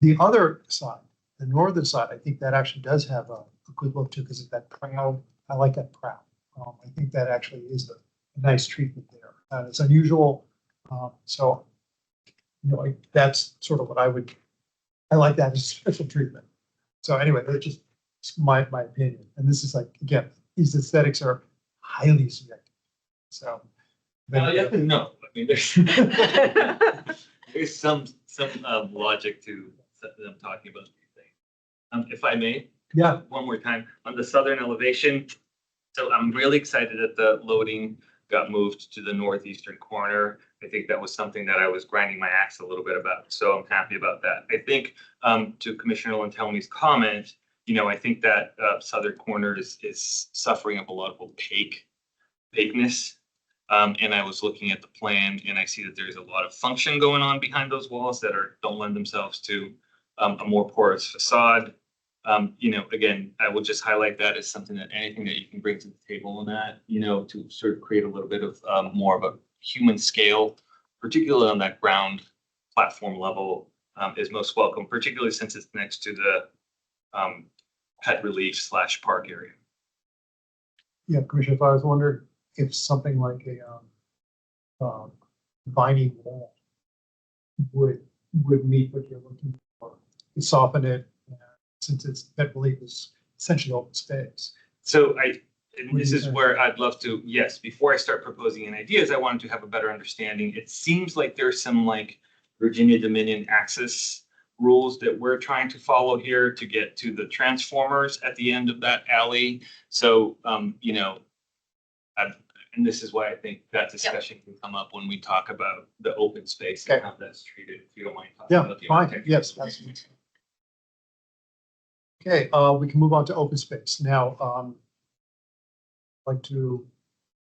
the other side, the northern side, I think that actually does have a good look too, because of that prow. I like that prow. I think that actually is a nice treatment there. It's unusual. So, you know, that's sort of what I like that as special treatment. So anyway, that's just my opinion. And this is like, again, these aesthetics are highly subjective. So. Yes and no. I mean, there's some logic to them talking about these things. If I may, yeah, one more time on the southern elevation. So I'm really excited that the loading got moved to the northeastern corner. I think that was something that I was grinding my axe a little bit about. So I'm happy about that. I think to Commissioner Lantelmi's comment, you know, I think that southern corner is suffering of a lot of opaqueness. And I was looking at the plan and I see that there's a lot of function going on behind those walls that don't lend themselves to a more porous facade. You know, again, I will just highlight that as something that anything that you can bring to the table on that, you know, to sort of create a little bit of more of a human scale, particularly on that ground platform level, is most welcome, particularly since it's next to the pet relief / park area. Yeah, Commissioner, if I was wondering if something like a vining wall would meet what you're looking for, you soften it. Since it's pet relief is essentially open space. So this is where I'd love to, yes, before I start proposing any ideas, I wanted to have a better understanding. It seems like there's some like Virginia Dominion access rules that we're trying to follow here to get to the transformers at the end of that alley. So, you know, and this is why I think that discussion can come up when we talk about the open space and how that's treated, if you don't mind talking about the architecture. Yes, that's okay. We can move on to open space now. I'd like to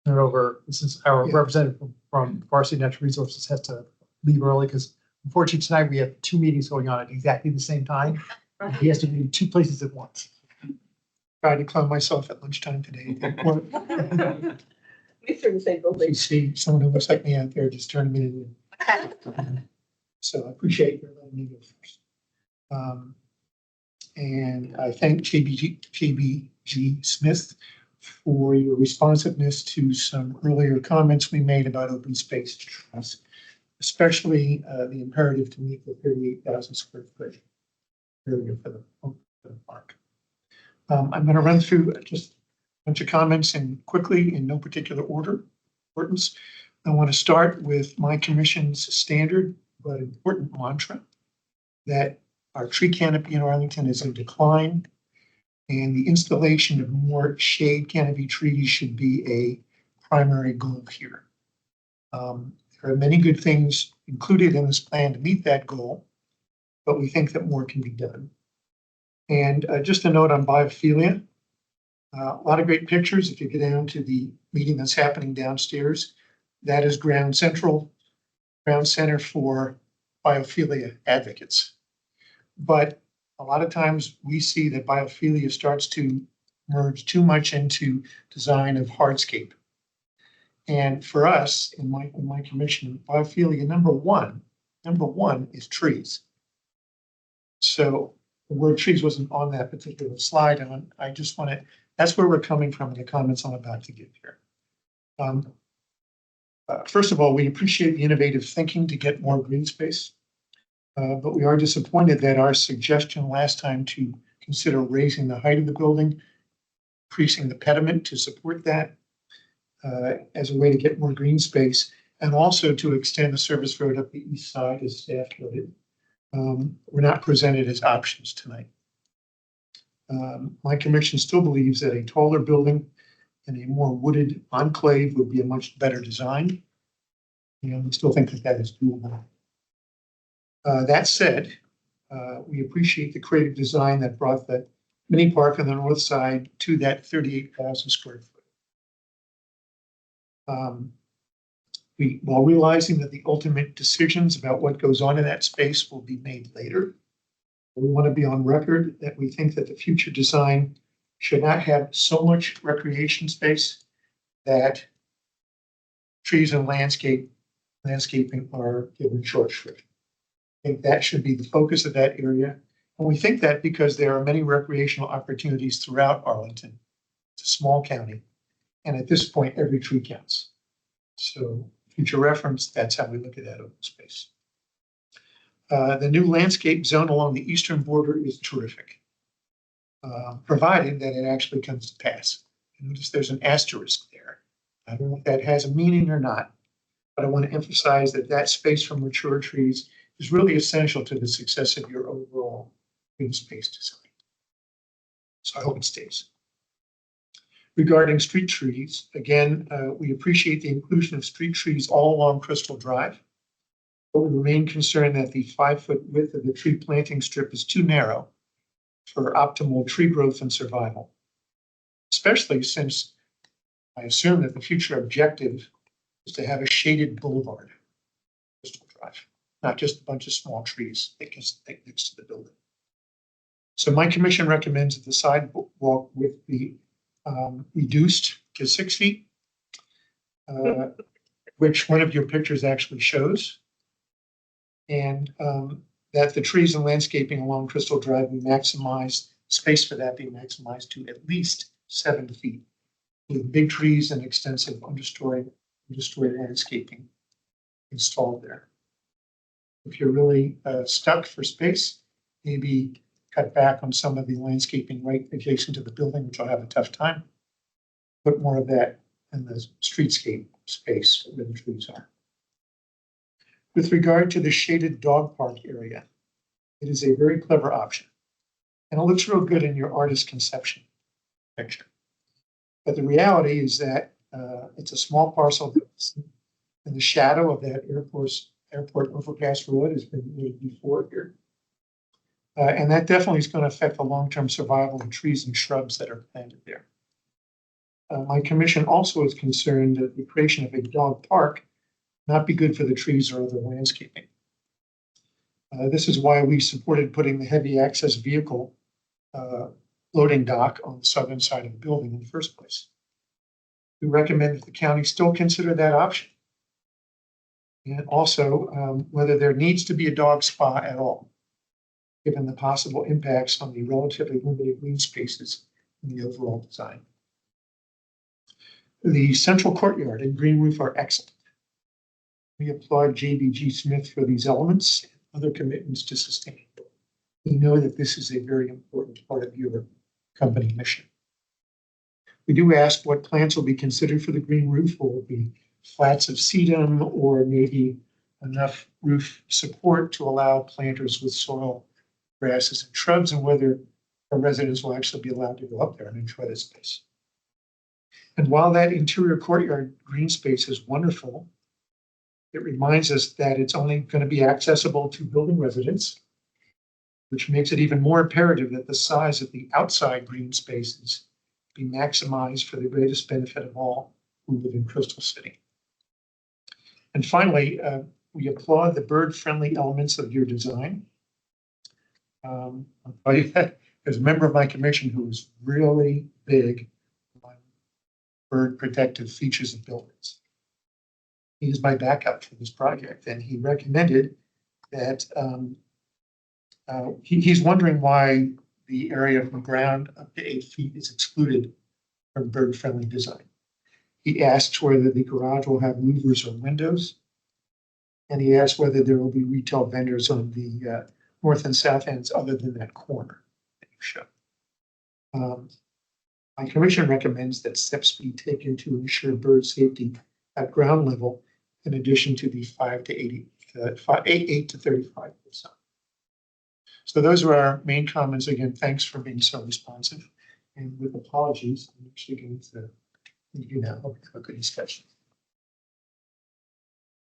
turn it over. This is our representative from Varsity Natural Resources has to leave early because unfortunately tonight we have 2 meetings going on at exactly the same time. He has to be in 2 places at once. Tried to clone myself at lunchtime today. We're in the same building. You see someone who looks like me out there just turning me in. So I appreciate your letting me go first. And I thank JBG Smith for your responsiveness to some earlier comments we made about open space trust. especially the imperative to meet the 38,000 square foot area for the park. I'm going to run through just a bunch of comments and quickly in no particular order, importance. I want to start with my commission's standard but important mantra that our tree canopy in Arlington is in decline, and the installation of more shade canopy trees should be a primary goal here. There are many good things included in this plan to meet that goal, but we think that more can be done. And just a note on biophilia, a lot of great pictures. If you get down to the meeting that's happening downstairs, that is ground center for biophilia advocates. But a lot of times we see that biophilia starts to merge too much into design of hardscape. And for us, in my commission, biophilia number one is trees. So the word trees wasn't on that particular slide, and I just want to, that's where we're coming from in the comments I'm about to give here. First of all, we appreciate the innovative thinking to get more green space, but we are disappointed that our suggestion last time to consider raising the height of the building, increasing the pediment to support that as a way to get more green space, and also to extend the service road up the east side as staff noted, were not presented as options tonight. My commission still believes that a taller building and a more wooded enclave would be a much better design. And we still think that that is doable. That said, we appreciate the creative design that brought the mini park on the north side to that 38,000 square foot. While realizing that the ultimate decisions about what goes on in that space will be made later, we want to be on record that we think that the future design should not have so much recreation space that trees and landscaping are given short shrift. I think that should be the focus of that area. And we think that because there are many recreational opportunities throughout Arlington. It's a small county. And at this point, every tree counts. So future reference, that's how we look at that open space. The new landscape zone along the eastern border is terrific, provided that it actually comes to pass. Notice there's an asterisk there. I don't know if that has a meaning or not, but I want to emphasize that that space for mature trees is really essential to the success of your overall green space design. So I hope it stays. Regarding street trees, again, we appreciate the inclusion of street trees all along Crystal Drive, but we remain concerned that the 5-foot width of the tree planting strip is too narrow for optimal tree growth and survival, especially since I assume that the future objective is to have a shaded boulevard, Crystal Drive, not just a bunch of small trees next to the building. So my commission recommends that the sidewalk width be reduced to 6 feet, which one of your pictures actually shows, and that the trees and landscaping along Crystal Drive be maximized, space for that be maximized to at least 7 feet, with big trees and extensive understory landscaping installed there. If you're really stuck for space, maybe cut back on some of the landscaping right adjacent to the building, which I'll have a tough time. Put more of that in the streetscape space where the trees are. With regard to the shaded dog park area, it is a very clever option. And it looks real good in your artist conception picture. But the reality is that it's a small parcel that's in the shadow of that airport overpass road has been made before here. And that definitely is going to affect the long-term survival of trees and shrubs that are planted there. My commission also is concerned that the creation of a dog park not be good for the trees or other landscaping. This is why we supported putting the heavy access vehicle loading dock on the southern side of the building in the first place. We recommend that the county still consider that option. And also whether there needs to be a dog spa at all, given the possible impacts on the relatively limited green spaces in the overall design. The central courtyard and green roof are excellent. We applaud JBG Smith for these elements and other commitments to sustainability. We know that this is a very important part of your company mission. We do ask what plants will be considered for the green roof. Will it be flats of sedum or maybe enough roof support to allow planters with soil, grasses and shrubs, and whether our residents will actually be allowed to go up there and enjoy the space. And while that interior courtyard green space is wonderful, it reminds us that it's only going to be accessible to building residents, which makes it even more imperative that the size of the outside green spaces be maximized for the greatest benefit of all who live in Crystal City. And finally, we applaud the bird-friendly elements of your design. I'll tell you that as a member of my commission who is really big on bird protective features of buildings. He is my backup for this project, and he recommended that he's wondering why the area from ground up to 8 feet is excluded from bird-friendly design. He asks whether the garage will have louvers or windows, and he asks whether there will be retail vendors on the north and south ends other than that corner that you show. My commission recommends that steps be taken to ensure bird safety at ground level, in addition to the 8 to 35%. So those are our main comments. Again, thanks for being so responsive. And with apologies, I'm actually going to leave you now. Hope you have a good discussion.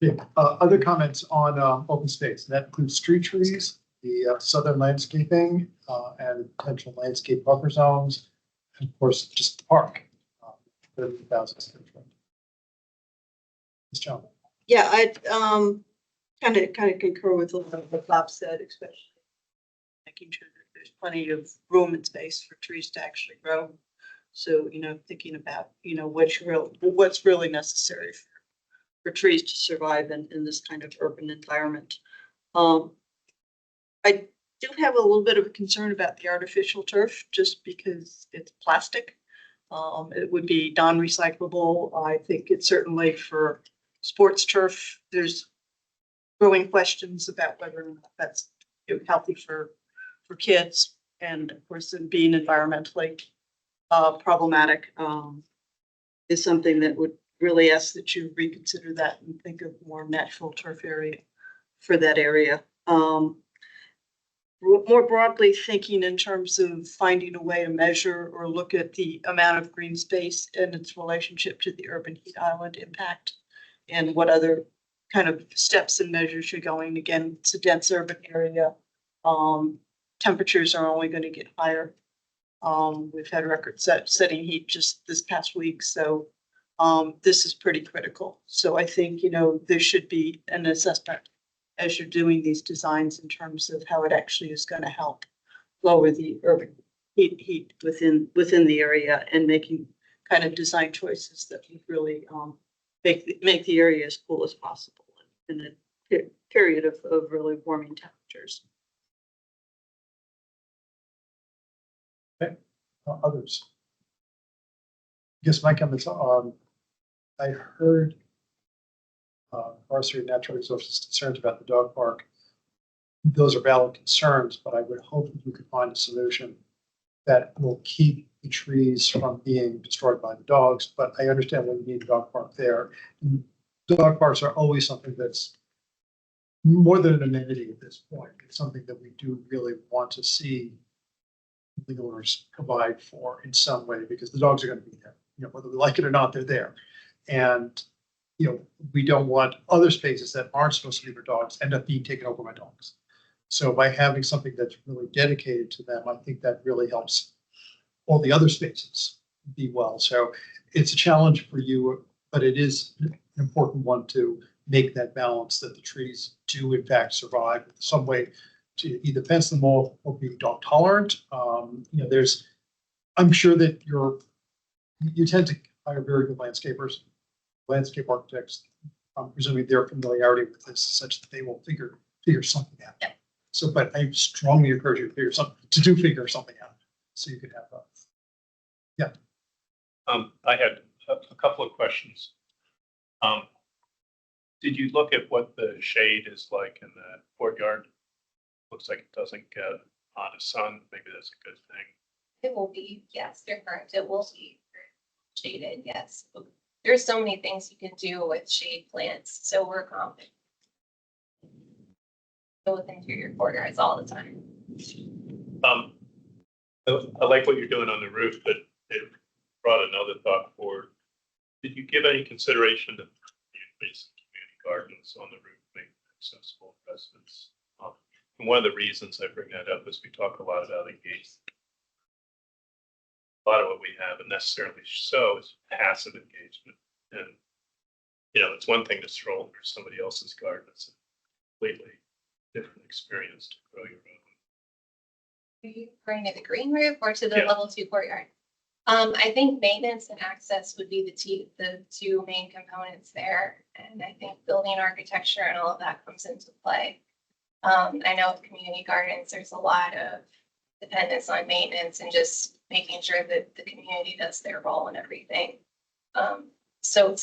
Yeah, other comments on open space. That includes street trees, the southern landscaping, and potential landscape buffer zones, and of course, just the park. 30,000 square feet. Ms. John. Yeah, I kind of concur with what Bob said, especially making sure that there's plenty of room and space for trees to actually grow. So, thinking about, what's really necessary for trees to survive in this kind of urban environment. I do have a little bit of a concern about the artificial turf, just because it's plastic. It would be non-recyclable. I think it's certainly for sports turf. There's growing questions about whether or not that's healthy for kids, and of course, then being environmentally problematic is something that would really ask that you reconsider that and think of more natural turf area for that area. More broadly thinking in terms of finding a way to measure or look at the amount of green space and its relationship to the urban heat island impact, and what other kind of steps and measures you're going. Again, it's a dense urban area. Temperatures are only going to get higher. We've had record-setting heat just this past week, so this is pretty critical. So I think, there should be an assessment as you're doing these designs in terms of how it actually is going to help lower the urban heat within the area, and making kind of design choices that would really make the area as cool as possible in a period of really warming temperatures. Okay, others. I guess my comments on, I heard Forestry and Natural Resources concerns about the dog park. Those are valid concerns, but I would hope that you could find a solution that will keep the trees from being destroyed by the dogs. But I understand why you need a dog park there. And dog parks are always something that's more than an amenity at this point. It's something that we do really want to see the owners provide for in some way, because the dogs are going to be there. Whether we like it or not, they're there. And we don't want other spaces that aren't supposed to be for dogs end up being taken over by dogs. So by having something that's really dedicated to them, I think that really helps all the other spaces be well. So it's a challenge for you, but it is an important one to make that balance that the trees do in fact survive in some way, to either fence them off or be dog tolerant. I'm sure that you tend to hire very good landscapers, landscape architects. I'm presuming their familiarity with this is such that they will figure something out. Yeah. So, but I strongly encourage you to figure something out, so you could have both. Yeah. I had a couple of questions. Did you look at what the shade is like in the courtyard? Looks like it doesn't get a lot of sun. Maybe that's a good thing. It will be, yes, you're correct. It will be shaded, yes. There's so many things you can do with shade plants, so we're confident. Go within your courtyards all the time. I like what you're doing on the roof, but it brought another thought forward. Did you give any consideration to increase community gardens on the roof, make it accessible to residents? And one of the reasons I bring that up is we talk a lot about engagement. A lot of what we have, and necessarily so, is passive engagement. And, you know, it's one thing to stroll through somebody else's garden. It's a completely different experience to grow your own. Are you referring to the green roof or to the Yeah. level 2 courtyard? I think maintenance and access would be the two main components there. And I think building architecture and all of that comes into play. I know with community gardens, there's a lot of dependence on maintenance and just making sure that the community does their role and everything. So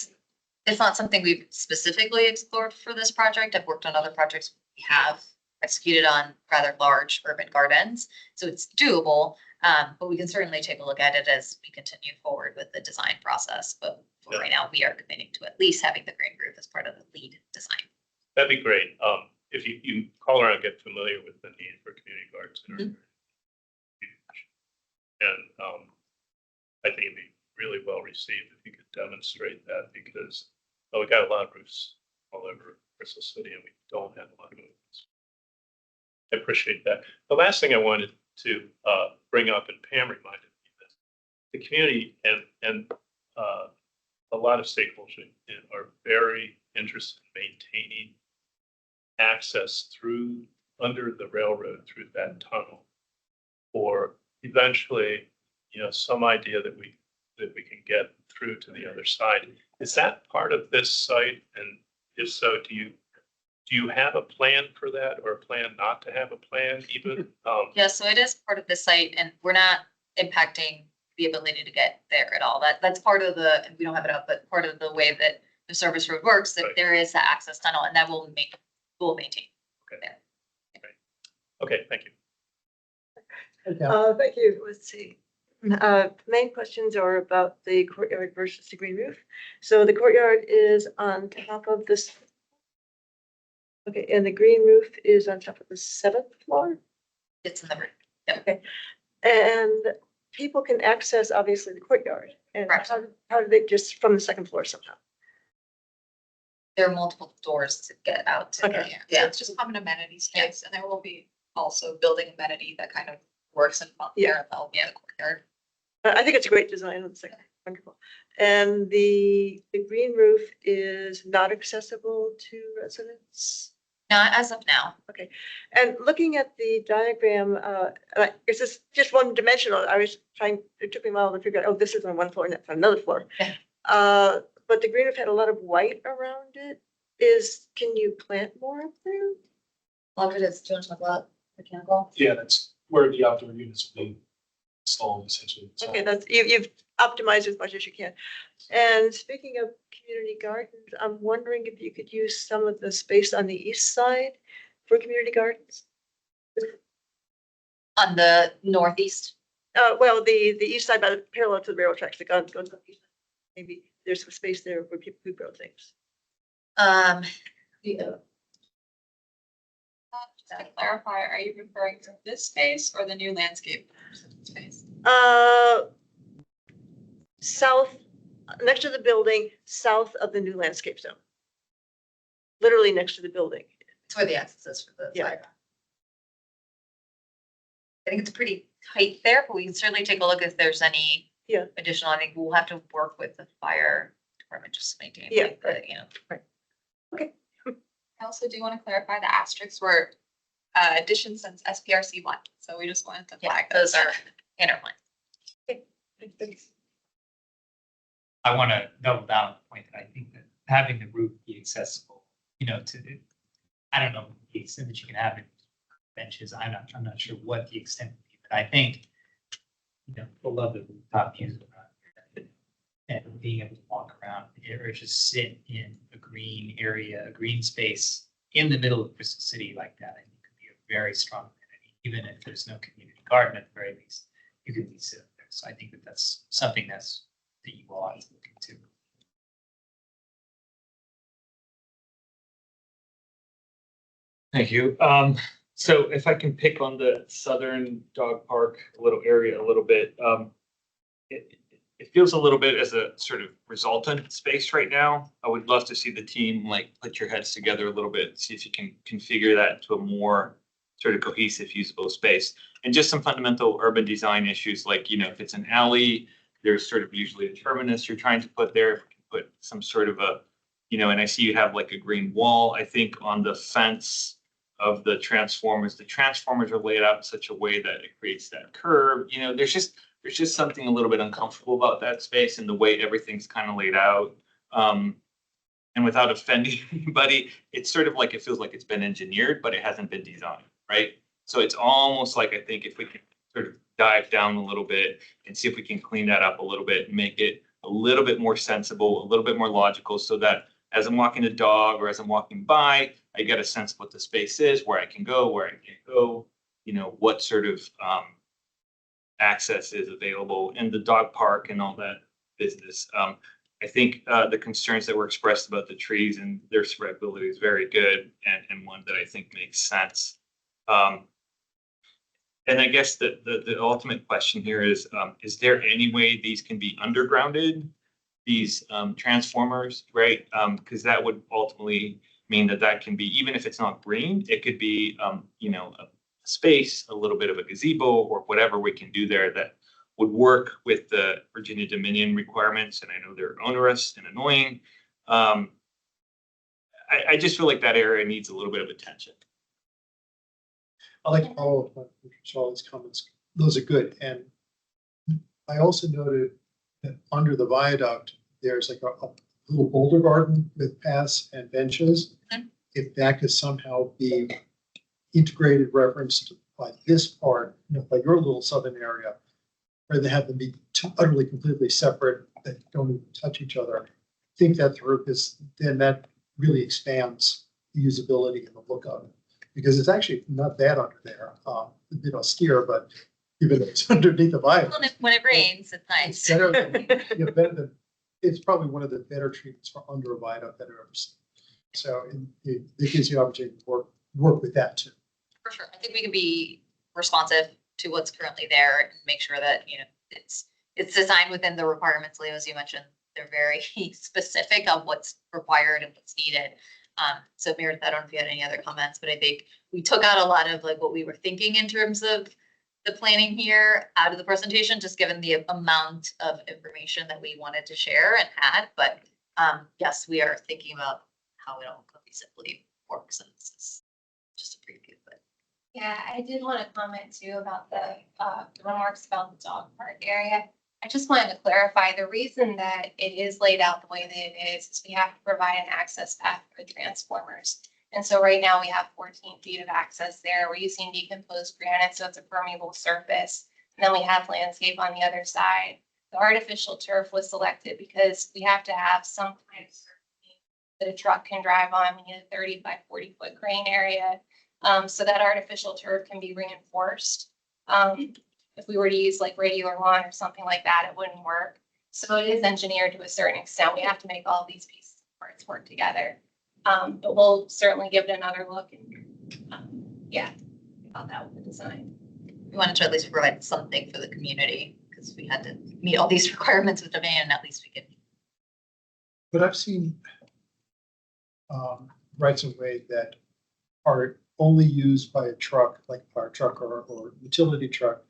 It's not something we've specifically explored for this project. I've worked on other projects we have executed on rather large urban gardens, so it's doable. But we can certainly take a look at it as we continue forward with the design process. But for right now, we are committing to at least having the green roof as part of the lead design. That'd be great. If you call around, get familiar with the need for community gardens in our area. And I think it'd be really well received if you could demonstrate that, because we got a lot of roofs all over Bristol City and we don't have a lot of roofs. I appreciate that. The last thing I wanted to bring up, and Pam reminded me of this, the community and a lot of stakeholders are very interested in maintaining access through under the railroad through that tunnel, or eventually, you know, some idea that we can get through to the other side. Is that part of this site? And if so, do you have a plan for that, or a plan not to have a plan even? Yeah, so it is part of the site, and we're not impacting the ability to get there at all. That's part of the, and we don't have it up, but part of the way that the service road works, that Right. there is that access tunnel, and that will maintain. Okay, thank you. Thank you. Let's see. Main questions are about the courtyard versus the green roof. So the courtyard is on top of this. Okay, and the green roof is on top of the 7th floor? It's in the roof. Okay, and people can access obviously the courtyard. And Correct. how do they, just from the 2nd floor somehow? There are multiple doors to get out to. Okay. Yeah. It's just common amenity space, and there will be also building amenity that kind of works in parallel with the courtyard. I think it's a great design on the 2nd. Wonderful. And the green roof is not accessible to residents? Not as of now. Okay, and looking at the diagram, is this just one dimensional? I was trying, it took me a while to figure out, oh, this is on one floor and that's on another floor. Yeah. But the green roof had a lot of white around it. Can you plant more up there? A lot of it is, do you want to talk about mechanical? Yeah, that's where the outdoor units will be installed essentially. So- Okay, that's, you've optimized as much as you can. And speaking of community gardens, I'm wondering if you could use some of the space on the east side for community gardens? On the northeast? Well, the east side, by the parallel to the railroad tracks, the guns goes up east. Maybe there's some space there where people could grow things. Yeah. Just to clarify, are you referring to this space or the new landscape space? South, next to the building, south of the new landscape zone. Literally next to the building. It's where the access is for the Yeah. fire. I think it's pretty tight there, but we can certainly take a look if there's any additional. I think we'll have to work with the fire department just to maintain. Yeah, the, you know. I also do want to clarify the asterisks were additions since SPRC 1. So we just wanted to flag Those are intertwined. I want to double down on the point that I think that having the roof be accessible, you know, I don't know the extent that you can have it benches. I'm not sure what the extent would be, but I think, you know, we'll love the rooftop views around here. and being able to walk around or just sit in a green area, a green space in the middle of Crystal City like that, I think could be a very strong amenity, even if there's no community garden at the very least, you could be sitting there. So I think that that's something that you all ought to look into. Thank you. So if I can pick on the southern dog park little area a little bit, it feels a little bit as a sort of resultant space right now. I would love to see the team like put your heads together a little bit, see if you can configure that into a more sort of cohesive, usable space. And just some fundamental urban design issues, like, you know, if it's an alley, there's sort of usually a terminus you're trying to put there. If we can put some sort of a, you know, and I see you have like a green wall, I think, on the fence of the transformers. The transformers are laid out in such a way that it creates that curve. You know, there's just something a little bit uncomfortable about that space and the way everything's kind of laid out. And without offending anybody, it's sort of like it feels like it's been engineered, but it hasn't been designed, right? So it's almost like, I think if we can sort of dive down a little bit and see if we can clean that up a little bit and make it a little bit more sensible, a little bit more logical, so that as I'm walking the dog or as I'm walking by, I get a sense of what the space is, where I can go, where I can't go, you know, what sort of access is available in the dog park and all that business. I think the concerns that were expressed about the trees and their spreadability is very good, and one that I think makes sense. And I guess the ultimate question here is there any way these can be undergrounded, these transformers, right? Because that would ultimately mean that can be, even if it's not green, it could be, you know, a space, a little bit of a gazebo or whatever we can do there that would work with the Virginia Dominion requirements. And I know they're onerous and annoying. I just feel like that area needs a little bit of attention. I'd like to follow up on Charlotte's comments. Those are good. And I also noted that under the viaduct, there's like a little boulder garden with paths and benches. If that could somehow be integrated, referenced by this part, you know, by your little southern area, rather than have them be utterly completely separate that don't even touch each other. Think that through, because then that really expands the usability and the look of it. Because it's actually not bad under there, a bit austere, but even if it's underneath the viaduct. Well, when it rains, it's nice. It's better than, you know, better than, it's probably one of the better treatments for under a viaduct that I've ever seen. So it gives you an opportunity to work with that too. For sure. I think we can be responsive to what's currently there and make sure that, you know, it's designed within the requirements, Leo, as you mentioned. They're very specific of what's required and what's needed. So Meredith, I don't know if you had any other comments, but I think we took out a lot of like what we were thinking in terms of the planning here out of the presentation, just given the amount of information that we wanted to share and had. But yes, we are thinking about how it all cohesively works, and this is just a preview. But yeah, I did want to comment too about the remarks about the dog park area. I just wanted to clarify the reason that it is laid out the way that it is we have to provide an access path for transformers. And so right now we have 14 feet of access there. We're using decomposed granite, so it's a permeable surface. And then we have landscape on the other side. The artificial turf was selected because we have to have some kind of surface that a truck can drive on. We need a 30 by 40 foot green area. So that artificial turf can be reinforced. If we were to use like regular lawn or something like that, it wouldn't work. So it is engineered to a certain extent. We have to make all these pieces and parts work together. But we'll certainly give it another look. And yeah, about that with the design. we wanted to at least provide something for the community because we had to meet all these requirements with demand. At least we could. But I've seen rights of way that are only used by a truck, like a fire truck or utility truck,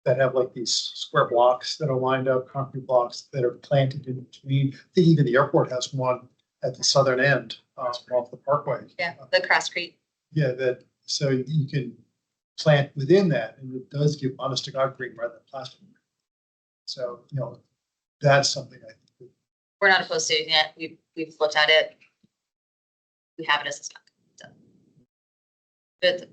that have like these square blocks that are lined up, concrete blocks that are planted in between. I think even the airport has one at the southern end off the parkway. Yeah, the Cross-Creek. Yeah, that so you can plant within that, and it does give honest to God green rather than plastic. So that's something I think we're not opposed to it yet. We've looked at it. We have it as a stock. So. And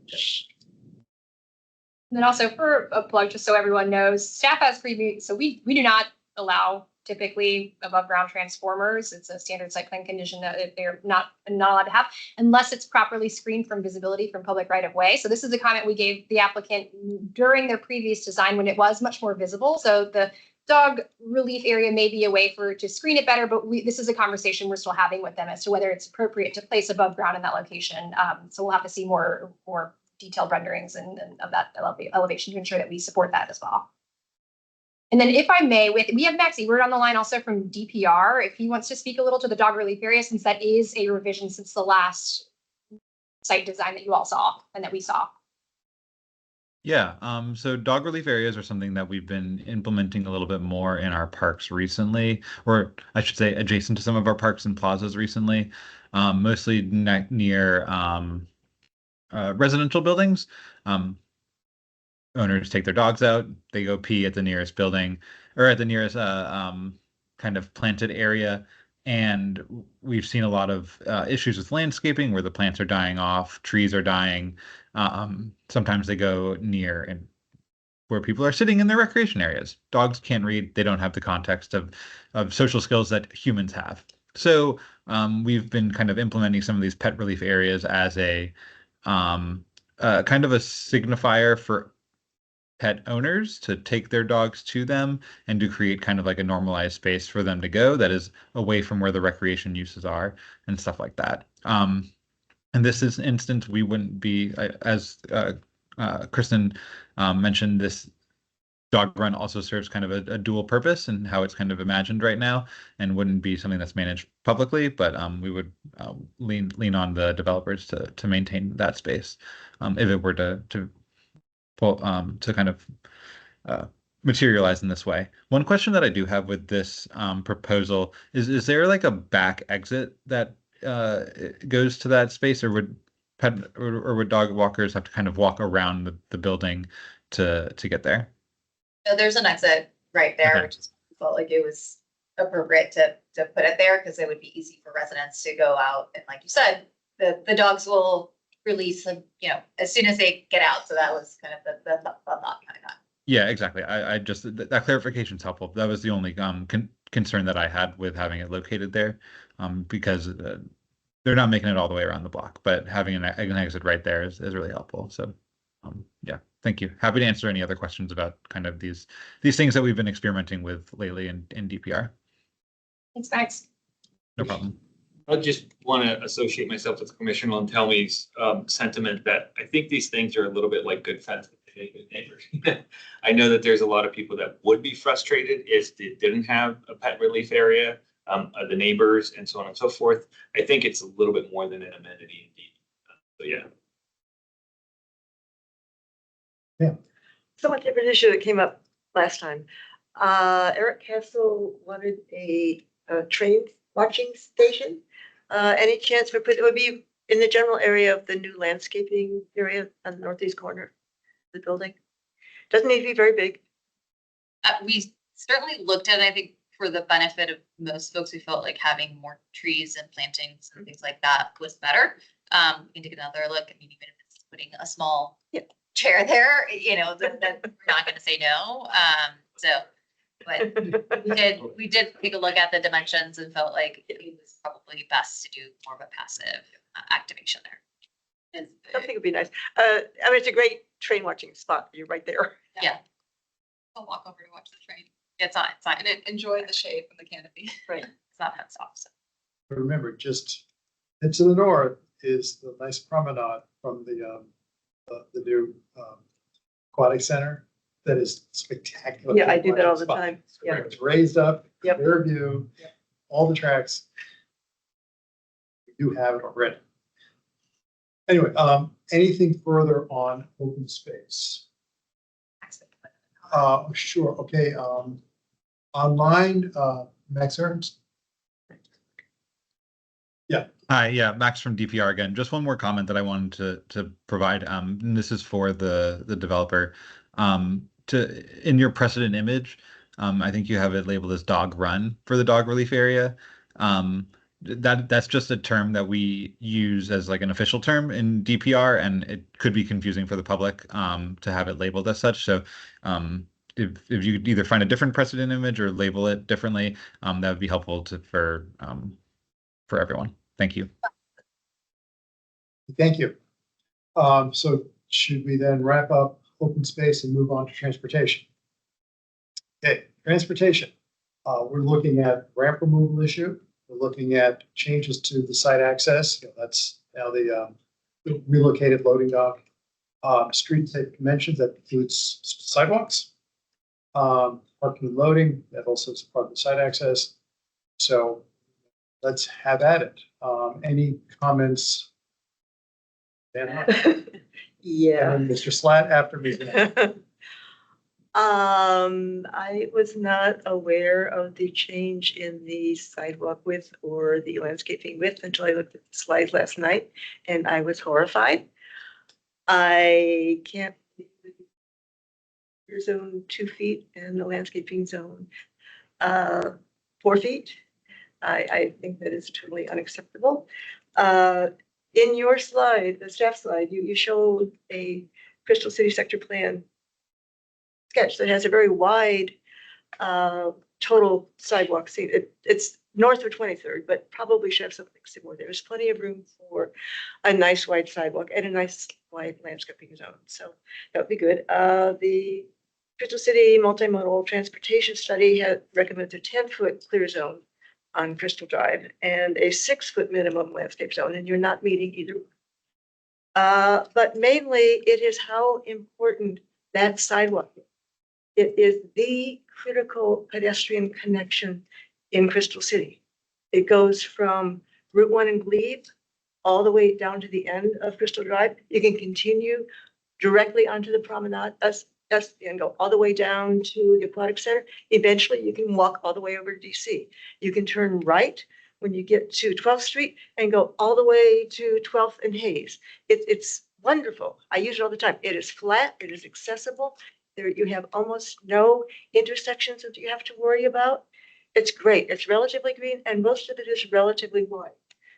then also for a plug, just so everyone knows, staff has previewed, so we do not allow typically above ground transformers. It's a standard site plan condition that they're not allowed to have unless it's properly screened from visibility from public right of way. So this is a comment we gave the applicant during their previous design when it was much more visible. So the dog relief area may be a way to screen it better, but this is a conversation we're still having with them as to whether it's appropriate to place above ground in that location. So we'll have to see more detailed renderings and of that elevation to ensure that we support that as well. And then if I may, we have Max Ebert on the line also from DPR, if he wants to speak a little to the dog relief area, since that is a revision since the last site design that you all saw and that we saw. Yeah, so dog relief areas are something that we've been implementing a little bit more in our parks recently, or I should say adjacent to some of our parks and plazas recently, mostly near residential buildings. Owners take their dogs out, they go pee at the nearest building or at the nearest kind of planted area. And we've seen a lot of issues with landscaping where the plants are dying off, trees are dying. Sometimes they go near and where people are sitting in their recreation areas. Dogs can't read, they don't have the context of social skills that humans have. So we've been kind of implementing some of these pet relief areas as a kind of a signifier for pet owners to take their dogs to them and to create kind of like a normalized space for them to go that is away from where the recreation uses are and stuff like that. In this instance, we wouldn't be, as Kristen mentioned, this dog run also serves kind of a dual purpose and how it's kind of imagined right now, and wouldn't be something that's managed publicly, but we would lean on the developers to maintain that space if it were to kind of materialize in this way. One question that I do have with this proposal is there like a back exit that goes to that space, or would would dog walkers have to kind of walk around the building to get there? So there's an exit right there, Okay. which is felt like it was appropriate to put it there because it would be easy for residents to go out. And like you said, the dogs will release them, as soon as they get out. So that was kind of the thought behind that. Yeah, exactly. I just that clarification is helpful. That was the only concern that I had with having it located there, because they're not making it all the way around the block, but having an exit right there is really helpful. So, yeah, thank you. Happy to answer any other questions about kind of these things that we've been experimenting with lately in DPR. Thanks, Max. No problem. I just want to associate myself with Commissioner Lantelmi's sentiment that I think these things are a little bit like good friends with good neighbors. I know that there's a lot of people that would be frustrated if they didn't have a pet relief area, the neighbors and so on and so forth. I think it's a little bit more than an amenity indeed. So yeah. Somewhat different issue that came up last time. Eric Castle wanted a train watching station. Any chance it would be in the general area of the new landscaping area on the northeast corner of the building? Doesn't need to be very big. We certainly looked at it. I think for the benefit of most folks, we felt like having more trees and plantings and things like that was better. We can take another look. I mean, even if it's putting a small chair there, then we're not going to say no. But we did take a look at the dimensions and felt like it was probably best to do more of a passive activation there. Something would be nice. I mean, it's a great train watching spot. You're right there. Yeah. I'll walk over to watch the train It's not and enjoy the shade from the canopy. Right. It's not fenced off. So. But remember, just to the north is the nice promenade from the new aquatic center. That is spectacular. Yeah, I do that all the spot. time. Yeah. It's raised up, Yep. clear view, all the tracks. We do have it already. Anyway, anything further on open space? Sure, okay, online, Max Ernst? Yeah. Hi, yeah, Max from DPR again. Just one more comment that I wanted to provide. And this is for the developer. In your precedent image, I think you have it labeled as dog run for the dog relief area. That's just a term that we use as like an official term in DPR, and it could be confusing for the public to have it labeled as such. So if you could either find a different precedent image or label it differently, that would be helpful for everyone. Thank you. Thank you. So should we then wrap up open space and move on to transportation? Okay, transportation. We're looking at ramp removal issue. We're looking at changes to the site access. That's now the relocated loading dock. Street type dimensions, that includes sidewalks. Parking and loading, that also is part of the site access. So let's have at it. Any comments? Yeah. And then Mr. Slat after me. I was not aware of the change in the sidewalk width or the landscaping width until I looked at the slides last night, and I was horrified. I can't believe your zone 2 feet and the landscaping zone 4 feet. I think that is totally unacceptable. In your slide, the staff slide, you showed a Crystal City sector plan sketch that has a very wide total sidewalk. See, it's north of 23rd, but probably should have something similar. There's plenty of room for a nice wide sidewalk and a nice wide landscaping zone. So that would be good. The Crystal City multimodal transportation study had recommended a 10-foot clear zone on Crystal Drive and a 6-foot minimum landscape zone, and you're not meeting either. But mainly it is how important that sidewalk is. It is the critical pedestrian connection in Crystal City. It goes from Route 1 in Glebe all the way down to the end of Crystal Drive. You can continue directly onto the promenade and go all the way down to the aquatic center. Eventually, you can walk all the way over to DC. You can turn right when you get to 12th Street and go all the way to 12th and Hayes. It's wonderful. I use it all the time. It is flat. It is accessible. There, you have almost no intersections that you have to worry about. It's great. It's relatively green, and most of it is relatively wide.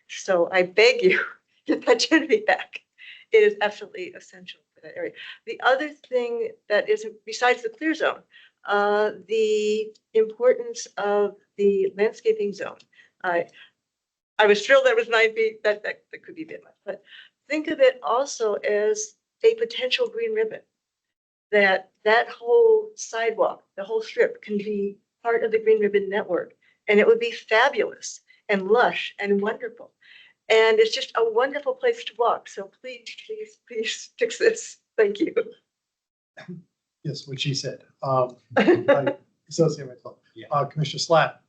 So I beg you, get that Genevieve back. It is absolutely essential for that area. The other thing that is, besides the clear zone, the importance of the landscaping zone. I was thrilled that it was 9 feet. That could be a bit much, but think of it also as a potential green ribbon. That whole sidewalk, the whole strip can be part of the Green Ribbon Network, and it would be fabulous and lush and wonderful. And it's just a wonderful place to walk. So please, please, please fix this. Thank you. Yes, what she said. I associate myself. Commissioner Slatt.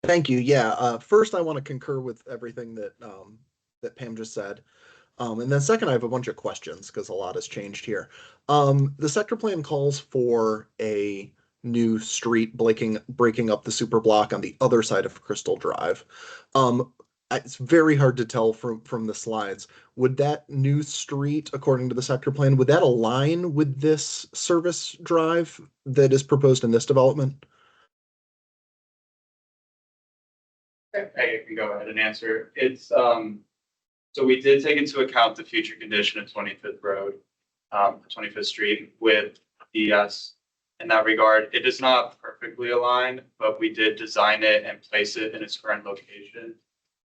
Thank you. Yeah. First, I want to concur with everything that that Pam just said. And then second, I have a bunch of questions because a lot has changed here. The sector plan calls for a new street breaking up the super block on the other side of Crystal Drive. It's very hard to tell from the slides. Would that new street, according to the sector plan, would that align with this service drive that is proposed in this development? I can go ahead and answer. It's so we did take into account the future condition of 25th Road, 25th Street with DES. In that regard, it is not perfectly aligned, but we did design it and place it in its current location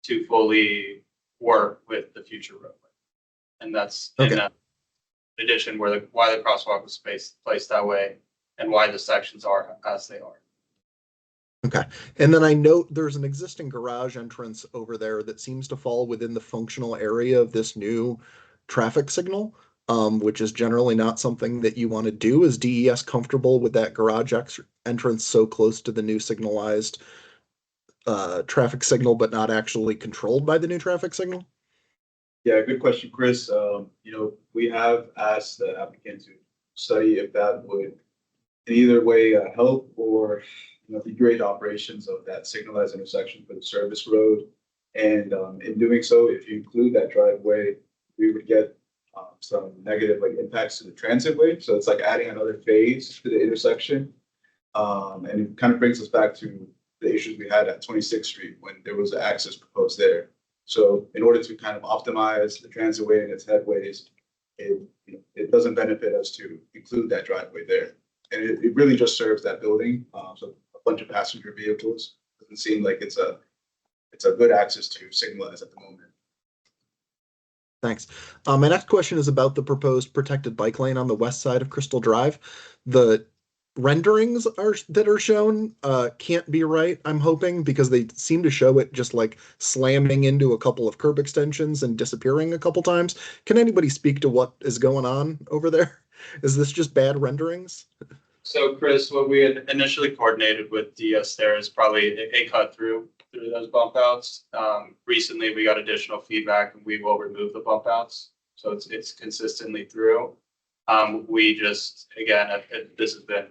to fully work with the future roadway. And that's in addition why the crosswalk was placed that way and why the sections are as they are. Okay. And then I note there's an existing garage entrance over there that seems to fall within the functional area of this new traffic signal, which is generally not something that you want to do. Is DES comfortable with that garage entrance so close to the new signalized traffic signal, but not actually controlled by the new traffic signal? Yeah, good question, Chris. We have asked the applicant to study if that would in either way help or degrade operations of that signalized intersection for the service road. And in doing so, if you include that driveway, we would get some negative impacts to the transit way. So it's like adding another phase to the intersection. And it kind of brings us back to the issues we had at 26th Street when there was an access proposed there. So in order to kind of optimize the transit way and its headways, it it doesn't benefit us to include that driveway there. And it really just serves that building, so a bunch of passenger vehicles. Doesn't seem like it's a good access to signalize at the moment. Thanks. My next question is about the proposed protected bike lane on the west side of Crystal Drive. The renderings that are shown can't be right, I'm hoping, because they seem to show it just like slamming into a couple of curb extensions and disappearing a couple times. Can anybody speak to what is going on over there? Is this just bad renderings? So Chris, what we had initially coordinated with DS there is probably a cut through those bump outs. Recently, we got additional feedback and we will remove the bump outs. So it's consistently through. We just, again, this has been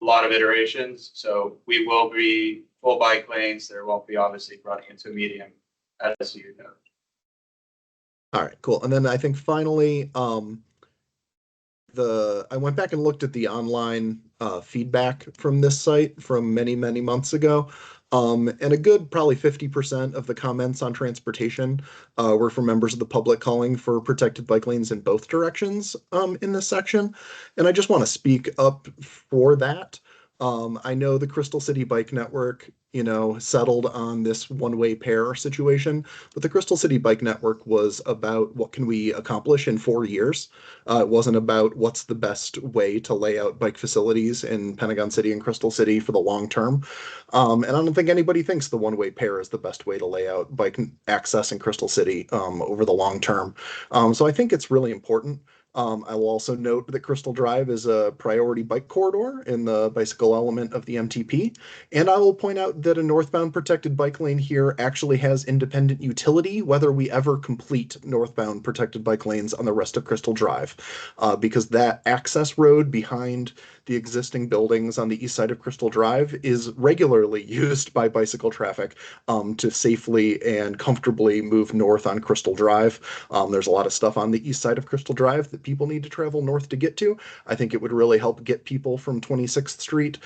a lot of iterations. So we will be full bike lanes. There won't be obviously running into medium, as you know. All right, cool. And then I think finally, I went back and looked at the online feedback from this site from many, many months ago. And a good probably 50% of the comments on transportation were from members of the public calling for protected bike lanes in both directions in this section. And I just want to speak up for that. I know the Crystal City Bike Network, settled on this one-way pair situation, but the Crystal City Bike Network was about what can we accomplish in 4 years. It wasn't about what's the best way to lay out bike facilities in Pentagon City and Crystal City for the long term. And I don't think anybody thinks the one-way pair is the best way to lay out bike access in Crystal City over the long term. So I think it's really important. I will also note that Crystal Drive is a priority bike corridor in the bicycle element of the MTP. And I will point out that a northbound protected bike lane here actually has independent utility, whether we ever complete northbound protected bike lanes on the rest of Crystal Drive, because that access road behind the existing buildings on the east side of Crystal Drive is regularly used by bicycle traffic to safely and comfortably move north on Crystal Drive. There's a lot of stuff on the east side of Crystal Drive that people need to travel north to get to. I think it would really help get people from 26th Street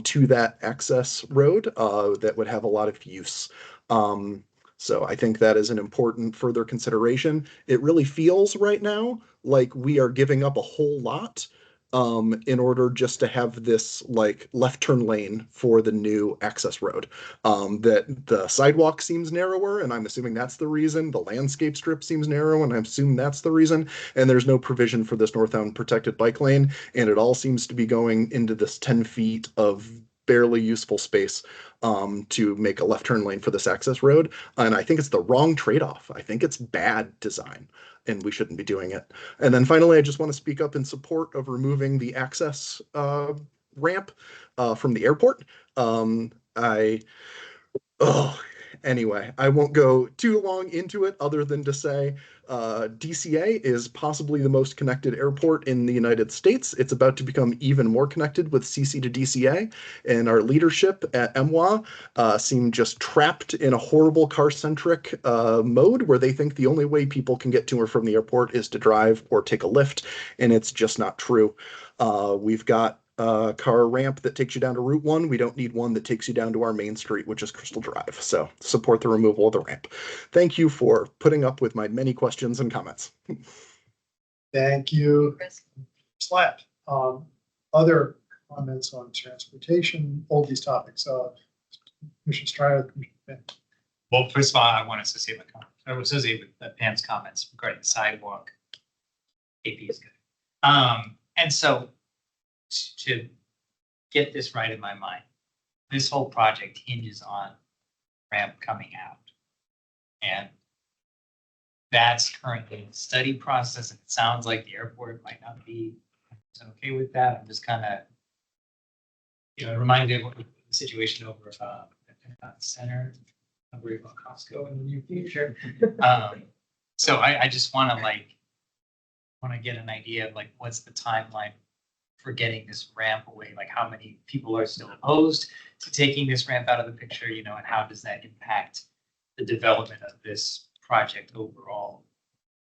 to that access road that would have a lot of use. So I think that is an important further consideration. It really feels right now like we are giving up a whole lot in order just to have this left turn lane for the new access road. That the sidewalk seems narrower, and I'm assuming that's the reason. The landscape strip seems narrow, and I assume that's the reason. And there's no provision for this northbound protected bike lane, and it all seems to be going into this 10 feet of barely useful space to make a left turn lane for this access road. And I think it's the wrong trade-off. I think it's bad design, and we shouldn't be doing it. And then finally, I just want to speak up in support of removing the access ramp from the airport. Anyway, I won't go too long into it other than to say DCA is possibly the most connected airport in the United States. It's about to become even more connected with CC to DCA, and our leadership at MWA seem just trapped in a horrible car-centric mode where they think the only way people can get to or from the airport is to drive or take a lift, and it's just not true. We've got a car ramp that takes you down to Route 1. We don't need one that takes you down to our main street, which is Crystal Drive. So support the removal of the ramp. Thank you for putting up with my many questions and comments. Thank you. Slap. Other comments on transportation, all these topics. Commissioner Stryer, Commissioner Finn. Well, first of all, I want to associate with Pam's comments regarding the sidewalk. AP is good. And so to get this right in my mind, this whole project hinges on ramp coming out. And that's currently in the study process. And it sounds like the airport might not be okay with that. I'm just kind of, reminded of the situation over at Pentagon Center. I'm worried about Costco in the near future. So I just want to get an idea of what's the timeline for getting this ramp away, how many people are still opposed to taking this ramp out of the picture, and how does that impact the development of this project overall?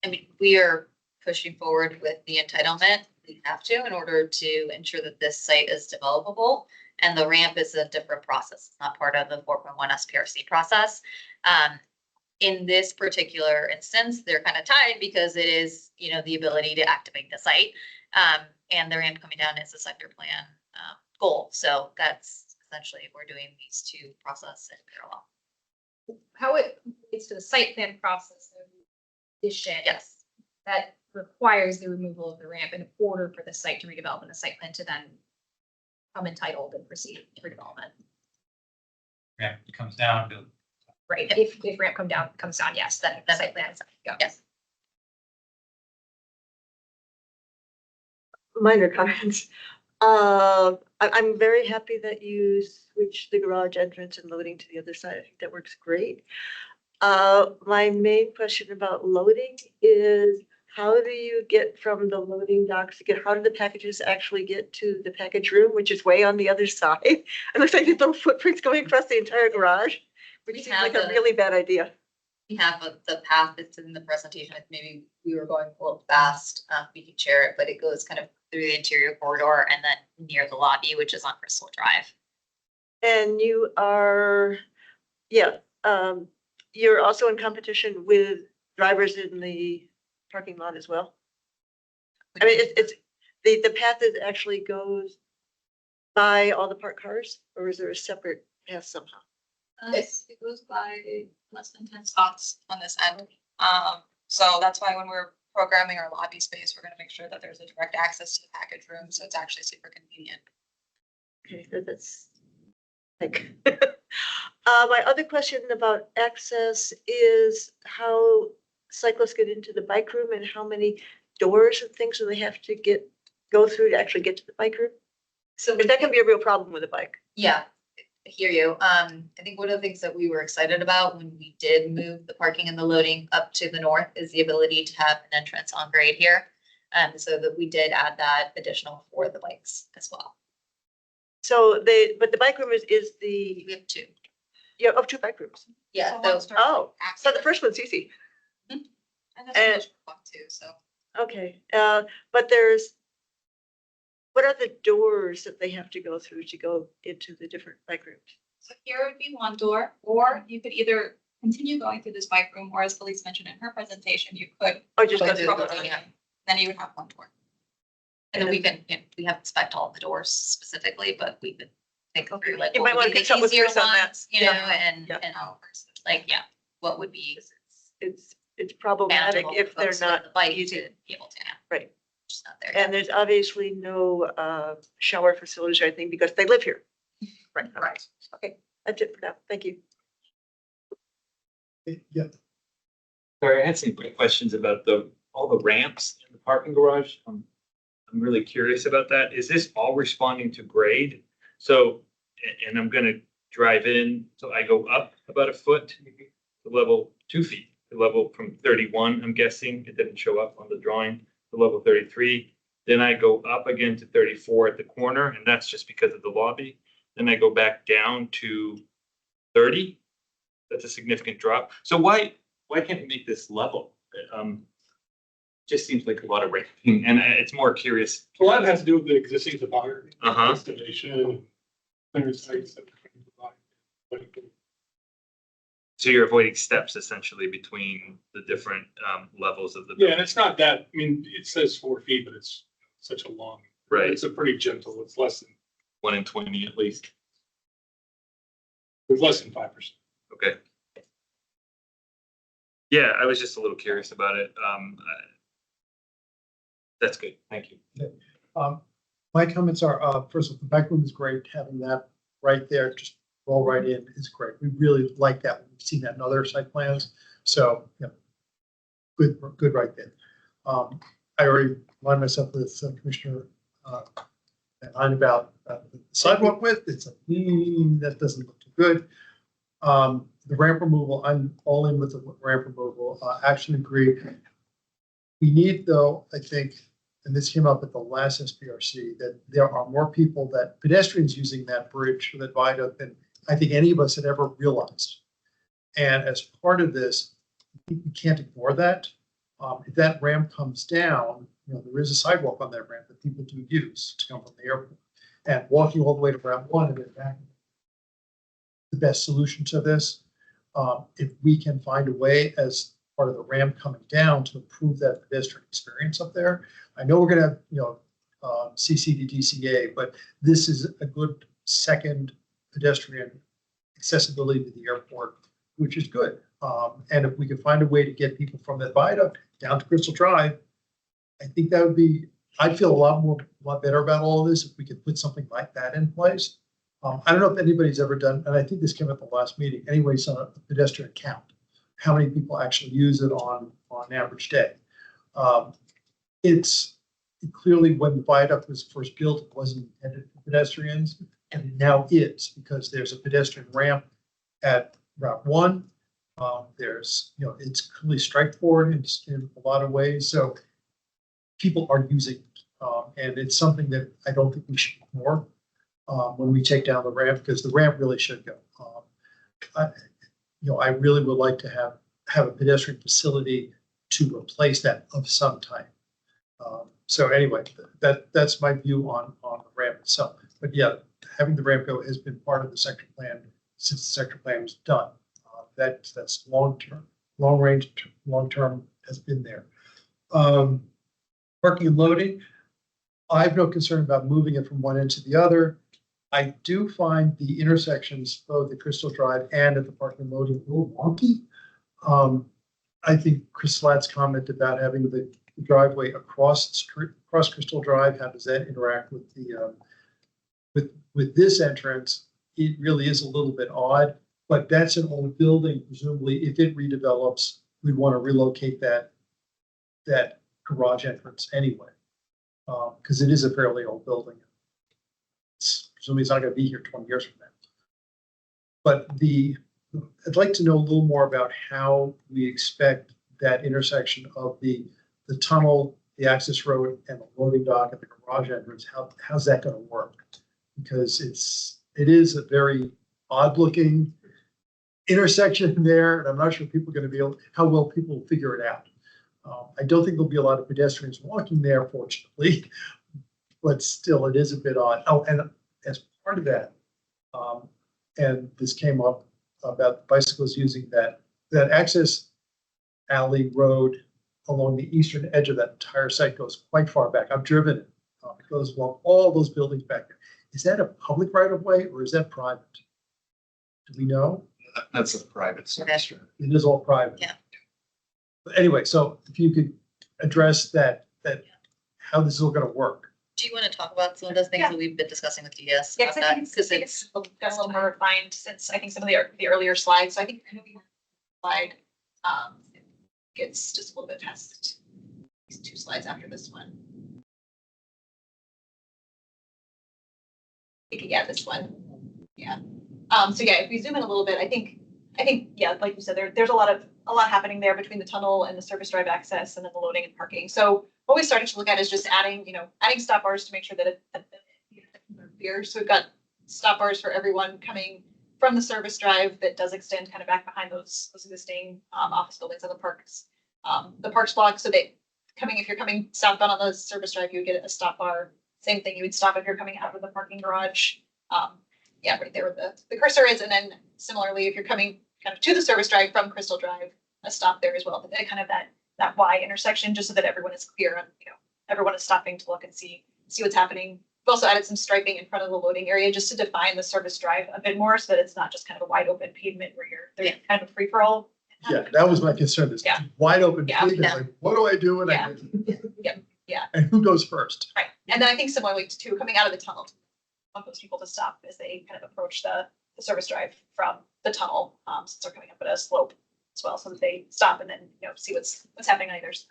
I mean, we are pushing forward with the entitlement. We have to in order to ensure that this site is developable, and the ramp is a different process. It's not part of the 4.1 SPRC process. In this particular instance, they're kind of tied because it is, the ability to activate the site. And the ramp coming down is a sector plan goal. So that's essentially, we're doing these two processes in parallel. How it relates to the site plan process of addition. Yes. That requires the removal of the ramp in order for the site to redevelop and the site plan to then come entitled and proceed for development. Ramp comes down, build. Right, if ramp comes down, yes, then the site plan is go. Yes. Minor comments. I'm very happy that you switched the garage entrance and loading to the other side. I think that works great. My main question about loading is how do you get from the loading docks to how do the packages actually get to the package room, which is way on the other side? It looks like these little footprints going across the entire garage, which seems like a really bad idea. We have the path that's in the presentation. Maybe we were going a little fast. We can share it, but it goes kind of through the interior corridor and then near the lobby, which is on Crystal Drive. And you are, you're also in competition with drivers in the parking lot as well. I mean, it's the path that actually goes by all the parked cars, or is there a separate path somehow? It goes by less than 10 spots on this end. So that's why when we're programming our lobby space, we're going to make sure that there's a direct access to the package room. So it's actually super convenient. Okay, that's like, my other question about access is how cyclists get into the bike room and how many doors and things do they have to go through to actually get to the bike room? So that can be a real problem with a bike. Yeah, I hear you. I think one of the things that we were excited about when we did move the parking and the loading up to the north is the ability to have an entrance on grade here. So that we did add that additional for the bikes as well. So but the bike room is we have two. Yeah, two bike rooms. Yeah. So the first one's easy. And that's too. So okay, but what are the doors that they have to go through to go into the different bike rooms? So here would be one door, or you could either continue going through this bike room, or as Elise mentioned in her presentation, you could. Just go through the yeah. Then you would have one door. And then we haven't spec'd all the doors specifically, but we could think through like You what might would want be to the consult with easier Chris on that. ones, and how what would be It's problematic manageable if for they're folks with not the bike easy. to be able to have. Right. Just not there. And there's obviously no shower facilities or anything because they live here. Right. Right. Okay, that's it for now. Thank you. Yeah. Sorry, I had some quick questions about all the ramps in the parking garage. I'm really curious about that. Is this all responding to grade? So, and I'm gonna drive in, so I go up about a foot to level 2 feet, to level from 31, I'm guessing. It didn't show up on the drawing, to level 33. Then I go up again to 34 at the corner, and that's just because of the lobby. Then I go back down to 30. That's a significant drop. So why can't we make this level? Just seems like a lot of ramping, and it's more curious. A lot of it has to do with the existing topography. Uh-huh. Estimation, clear sites that we can provide. So you're avoiding steps essentially between the different levels of the. Yeah, and it's not that, I mean, it says 4 feet, but it's such a long. Right. It's a pretty gentle, it's less than. 1 in 20 at least. It's less than 5%. Okay. Yeah, I was just a little curious about it. That's good. Thank you. My comments are, first of all, the back room is great. Having that right there, just roll right in is great. We really like that. We've seen that in other site plans. So, yeah, good right there. I already aligned myself with Commissioner line about the sidewalk width. It's that doesn't look too good. The ramp removal, I'm all in with the ramp removal. Actually agree. We need, though, I think, and this came up at the last SPRC, that there are more people pedestrians using that bridge, that viaduct, than I think any of us had ever realized. And as part of this, we can't ignore that. If that ramp comes down, there is a sidewalk on that ramp that people do use to come from the airport. And walking all the way to Route 1 and then back, the best solution to this. If we can find a way as part of the ramp coming down to improve that pedestrian experience up there. I know we're gonna have, CC to DCA, but this is a good second pedestrian accessibility to the airport, which is good. And if we can find a way to get people from that viaduct down to Crystal Drive, I think that would be, I'd feel a lot better about all of this if we could put something like that in place. I don't know if anybody's ever done, and I think this came up at the last meeting, anyways, on a pedestrian count, how many people actually use it on an average day. It's clearly, when the viaduct was first built, it wasn't intended for pedestrians, and it now is, because there's a pedestrian ramp at Route 1. There's, it's clearly striped forward in a lot of ways, so people are using it. And it's something that I don't think we should ignore when we take down the ramp, because the ramp really should go. I really would like to have a pedestrian facility to replace that of some type. So anyway, that's my view on the ramp itself. But yeah, having the ramp go has been part of the sector plan since the sector plan was done. That's long term has been there. Parking and loading, I have no concern about moving it from one end to the other. I do find the intersections, both at Crystal Drive and at the parking and loading, a little wonky. I think Chris Slat's comment about having the driveway across the street, across Crystal Drive, how does that interact with the with this entrance? It really is a little bit odd, but that's an old building. Presumably, if it redevelops, we want to relocate that garage entrance anyway, because it is a fairly old building. Presumably, it's not going to be here 20 years from now. But I'd like to know a little more about how we expect that intersection of the tunnel, the access road, and the loading dock and the garage entrance. How's that going to work? Because it is a very odd looking intersection there, and I'm not sure people are going to be how well people will figure it out. I don't think there'll be a lot of pedestrians walking there, fortunately, but still, it is a bit odd. Oh, and as part of that, and this came up about bicyclists using that access alley road along the eastern edge of that entire site goes quite far back. I've driven it. It goes along all those buildings back there. Is that a public right of way or is that private? Do we know? That's a private service. It is all private. Yeah. But anyway, so if you could address that how this is all going to work. Do you want to talk about some of those things that we've been discussing with DS? Yes, I think it's got a little more refined since I think some of the earlier slides. So I think slide gets just a little bit past these two slides after this one. Yeah, this one. Yeah. So yeah, if we zoom in a little bit, I think yeah, like you said, there's a lot happening there between the tunnel and the service drive access and then the loading and parking. So what we started to look at is just adding stop bars to make sure that it's clear. So we've got stop bars for everyone coming from the service drive that does extend kind of back behind those existing office buildings and the parks block. So if you're coming southbound on the service drive, you would get a stop bar. Same thing, you would stop if you're coming out of the parking garage. Yeah, right there where the cursor is. And then similarly, if you're coming kind of to the service drive from Crystal Drive, a stop there as well. But kind of that Y intersection, just so that everyone is clear and everyone is stopping to look and see what's happening. We've also added some striping in front of the loading area just to define the service drive a bit more, so that it's not just kind of a wide open pavement where there's kind of a free for all. Yeah, that was my concern. This wide open pavement. Yeah. Like, what do I do when I get to Yeah. And who goes first? Right. And then I think similarly to coming out of the tunnel, I want those people to stop as they kind of approach the service drive from the tunnel, since they're coming up at a slope as well, so that they stop and then see what's happening on either side.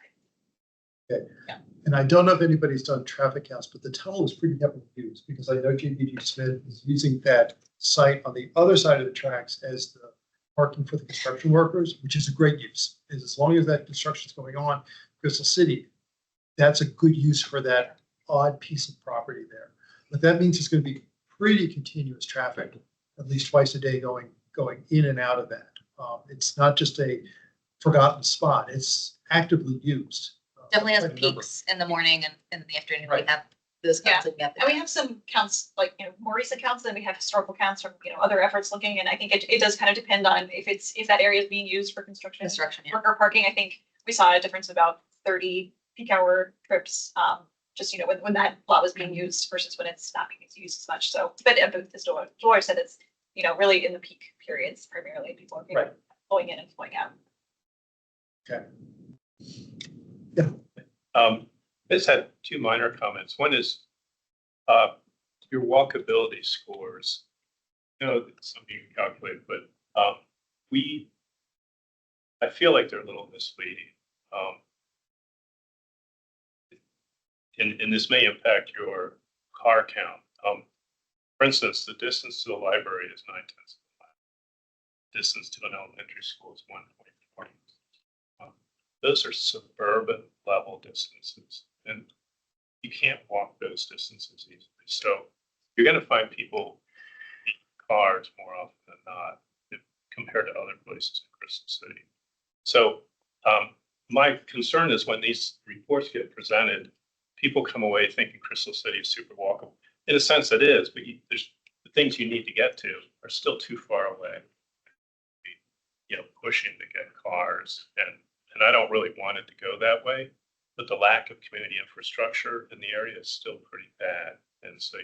Okay. Yeah. And I don't know if anybody's done traffic counts, but the tunnel is pretty heavily used because I know JBG Smith is using that site on the other side of the tracks as the parking for the construction workers, which is a great use. As long as that construction is going on, Crystal City, that's a good use for that odd piece of property there. But that means it's going to be pretty continuous traffic, at least twice a day going in and out of that. It's not just a forgotten spot, it's actively used. Definitely has peaks in the morning and in the afternoon. Right. We have those Yeah, counts. and we have some counts, like, more recent counts, and we have historical counts from, other efforts looking, and I think it does kind of depend on if that area is being used for construction. Yeah. Worker parking, I think we saw a difference of about 30 peak hour trips, just, when that lot was being used versus when it's not being used as much, so, but as Dolores said, it's, really in the peak periods primarily, people are going in and going out. Okay. I just had two minor comments. One is your walkability scores. I know that's something you can calculate, but I feel like they're a little misleading. And this may impact your car count. For instance, the distance to the library is 9/10 of a mile. Distance to an elementary school is 1.4. Those are suburban level distances, and you can't walk those distances easily. So you're going to find people in cars more often than not compared to other places in Crystal City. So my concern is when these reports get presented, people come away thinking Crystal City is super walkable. In a sense, it is, but there's the things you need to get to are still too far away. Pushing to get cars, and I don't really want it to go that way. But the lack of community infrastructure in the area is still pretty bad, and so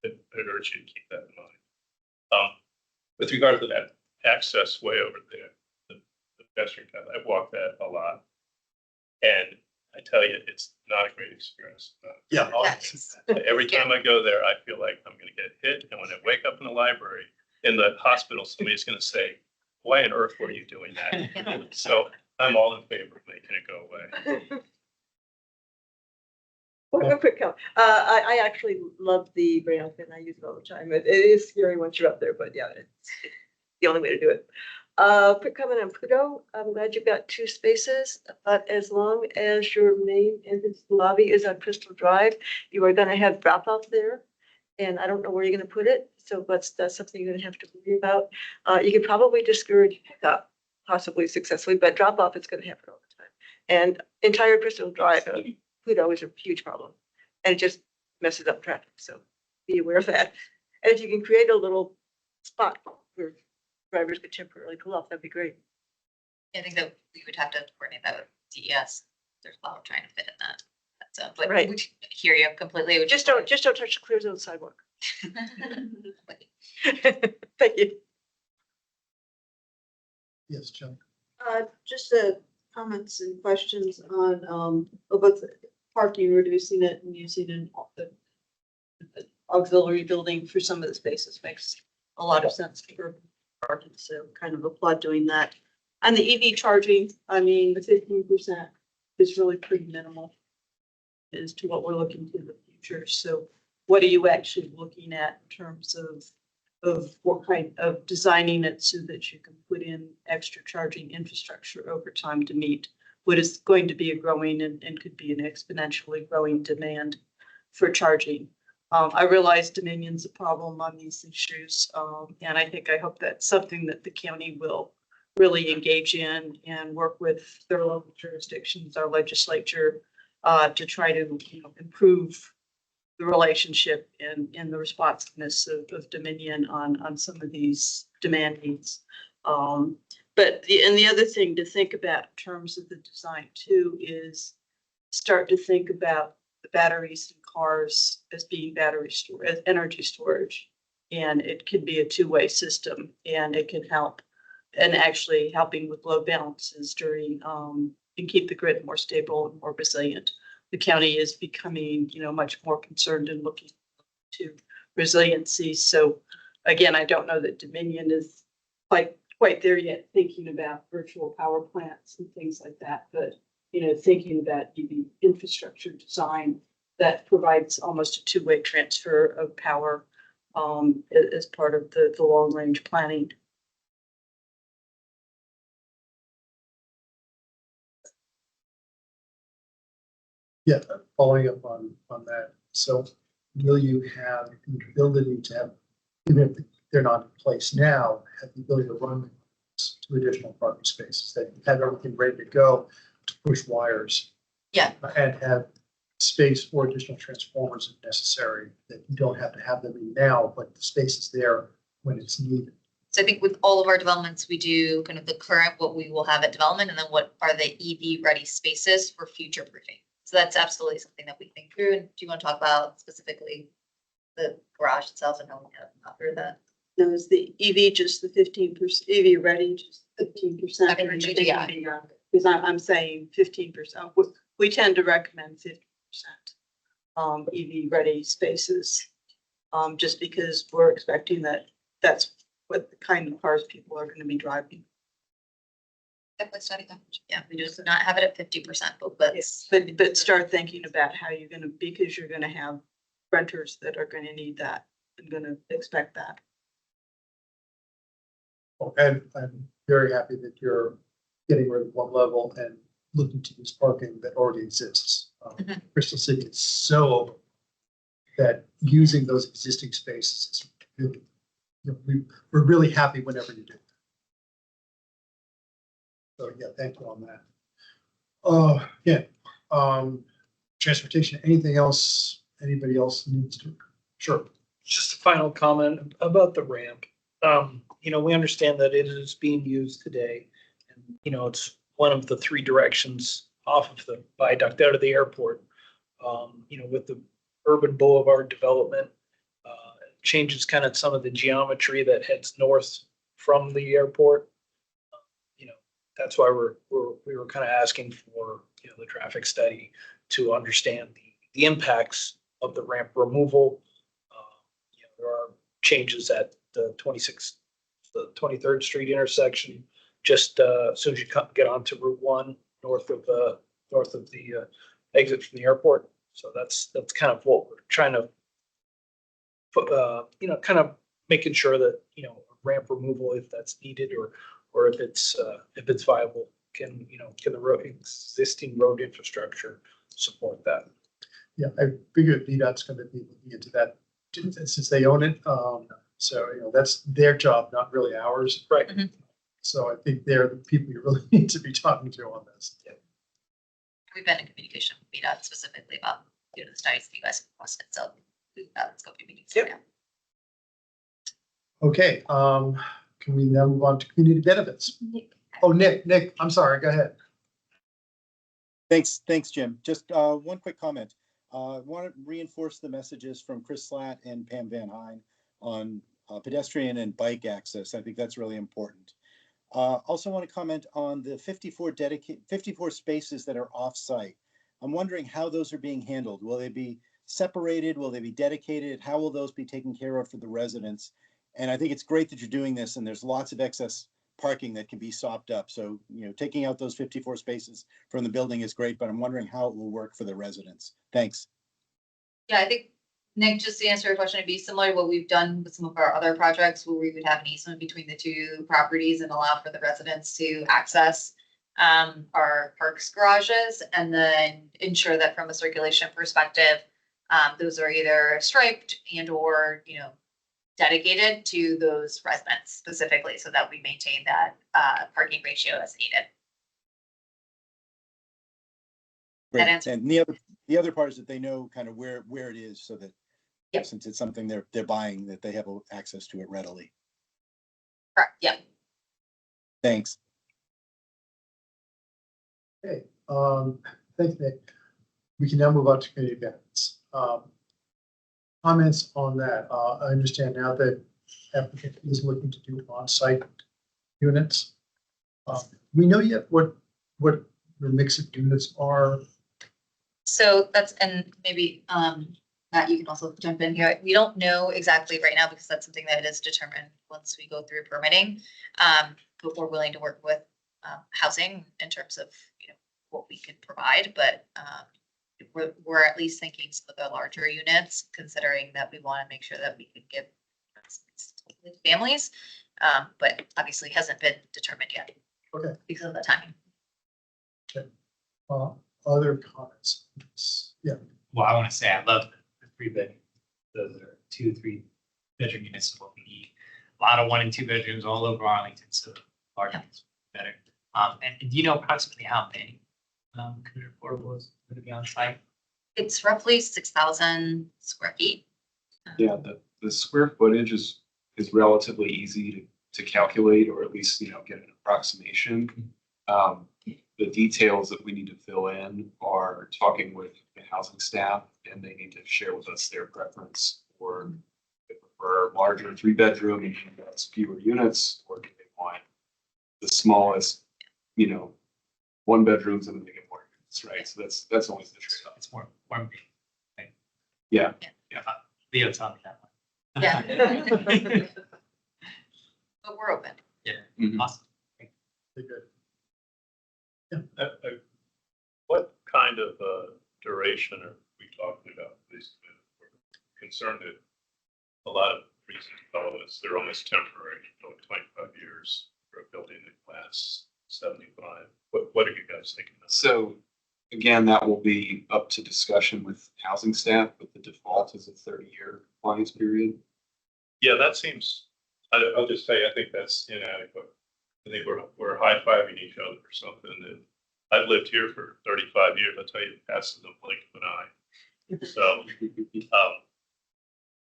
I'd urge you to keep that in mind. With regard to that access way over there, the pedestrian path, I've walked that a lot, and I tell you, it's not a great experience. Yeah. Every time I go there, I feel like I'm going to get hit, and when I wake up in the library, in the hospital, somebody's going to say, "Why on earth were you doing that?" So I'm all in favor of making it go away. One quick comment. I actually love the rail and I use it all the time. It is scary once you're up there, but yeah, it's the only way to do it. Quick comment on Pluto. I'm glad you've got 2 spaces, but as long as your main entrance lobby is on Crystal Drive, you are going to have drop off there. And I don't know where you're going to put it. So that's something you're going to have to worry about. You could probably discourage pickup, possibly successfully, but drop off is going to happen all the time. And entire Crystal Drive, Pluto is a huge problem, and it just messes up traffic. So be aware of that. And if you can create a little spot where drivers could temporarily pull off, that'd be great. I think that we would have to coordinate that with DES. There's a lot of trying to fit in that. But Right. we hear you completely. Just don't touch the clear zone sidewalk. Thank you. Yes, John. Just comments and questions on about the parking, reducing it and using an auxiliary building for some of the spaces makes a lot of sense for parking. So kind of applaud doing that. And the EV charging, I mean, the 15% is really pretty minimal as to what we're looking to in the future. So what are you actually looking at in terms of what kind of designing it so that you can put in extra charging infrastructure over time to meet what is going to be a growing and could be an exponentially growing demand for charging? I realize Dominion's a problem on these issues, and I hope that's something that the county will really engage in and work with their local jurisdictions, our legislature, to try to improve the relationship and the responsiveness of Dominion on some of these demand needs. But the other thing to think about in terms of the design too is start to think about the batteries in cars as being as energy storage. And it can be a two-way system, and it can help and actually helping with load balances during and keep the grid more stable and more resilient. The county is becoming, much more concerned and looking to resiliency. So again, I don't know that Dominion is quite there yet, thinking about virtual power plants and things like that. But, thinking about the infrastructure design that provides almost a two-way transfer of power as part of the long-range planning. Yeah, following up on that. So will you have the ability to have, even if they're not in place now, have the ability to run to additional parking spaces, that you have everything ready to go to push wires? Yeah. And have space for additional transformers if necessary, that you don't have to have them in now, but the space is there when it's needed. So I think with all of our developments, we do kind of the current, what we will have at development, and then what are the EV ready spaces for future proofing. So that's absolutely something that we think through. And do you want to talk about specifically the garage itself and how we have offer that? No, is the EV just the 15%, EV ready, just 15%? Okay, GDI. Because I'm saying 15%. We tend to recommend 50% EV ready spaces. Just because we're expecting that's what the kind of cars people are going to be driving. Definitely study that. Yeah, we just not have it at 50%, but Yes, but start thinking about how you're going to, because you're going to have renters that are going to need that and going to expect that. And I'm very happy that you're getting rid of one level and looking to use parking that already exists. Crystal City is so open that using those existing spaces is really, we're really happy whenever you do. So yeah, thank you on that. Transportation, anything else anybody else needs to? Sure. Just a final comment about the ramp. We understand that it is being used today. And, it's one of the 3 directions off of the viaduct out of the airport. With the urban boulevard development, changes kind of some of the geometry that heads north from the airport. That's why we were kind of asking for the traffic study to understand the impacts of the ramp removal. There are changes at the 23rd Street intersection, just as soon as you get onto Route 1 north of the exit from the airport. So that's kind of what we're trying to put, kind of making sure that ramp removal, if that's needed, or if it's viable, can the existing road infrastructure support that? Yeah, I figured VDOT's going to be looking into that since they own it. So that's their job, not really ours. Right. Mm-hmm. So I think they're the people you really need to be talking to on this. Yeah. We've been in communication with VDOT specifically about the studies that you guys requested. So we've got scoping meetings. Yep. Now. Okay, can we now move on to community benefits? Oh, Nick, I'm sorry, go ahead. Thanks, Jim. Just one quick comment. I want to reinforce the messages from Chris Slatt and Pam Van Hine on pedestrian and bike access. I think that's really important. Also want to comment on the 54 spaces that are off-site. I'm wondering how those are being handled. Will they be separated? Will they be dedicated? How will those be taken care of for the residents? And I think it's great that you're doing this, and there's lots of excess parking that can be sopped up. So, taking out those 54 spaces from the building is great, but I'm wondering how it will work for the residents. Thanks. Yeah, I think, Nick, just to answer your question, it'd be similar to what we've done with some of our other projects where we would have an easement between the 2 properties and allow for the residents to access our parks garages, and then ensure that from a circulation perspective, those are either striped and or, dedicated to those residents specifically so that we maintain that parking ratio as needed. Great. And the other part is that they know kind of where it is, so that since it's something they're buying, that they have access to it readily. Correct. Yeah. Thanks. Okay, thanks, Nick. We can now move on to community benefits. Comments on that. I understand now that applicant is looking to do on-site units. We know yet what the mix of units are. So that's, and maybe Matt, you can also jump in here. We don't know exactly right now because that's something that is determined once we go through permitting. But we're willing to work with housing in terms of what we can provide, but we're at least thinking some of the larger units, considering that we want to make sure that we can give families, but obviously hasn't been determined yet. Okay. Because of the timing. Okay. Other comments? Yeah. Well, I want to say I love the 3-bedroom. Those are 2-3 bedroom units is what we need. A lot of 1 and 2 bedrooms all over Arlington, so large is better. And do you know approximately how many community portables going to be on site? It's roughly 6,000 square feet. Yeah, the square footage is relatively easy to calculate, or at least, get an approximation. The details that we need to fill in are talking with the housing staff, and they need to share with us their preference for a larger 3-bedroom and that's fewer units, or do they want the smallest, 1-bedrooms and then they get more units, right? So that's always the trade-off. It's more big. Right? Yeah. Leo taught me that one. Yeah. But we're open. Yeah, Mhm. awesome. Very good. What kind of duration are we talking about? These, we're concerned that a lot of recent developments, they're almost temporary, 25 years for a building that lasts 75. What are you guys thinking of? So again, that will be up to discussion with housing staff, but the default is a 30-year compliance period. Yeah, that seems, I'll just say, I think that's inadequate. I think we're high-fiving each other or something. That I've lived here for 35 years. I'll tell you, it passes the blink of an eye. So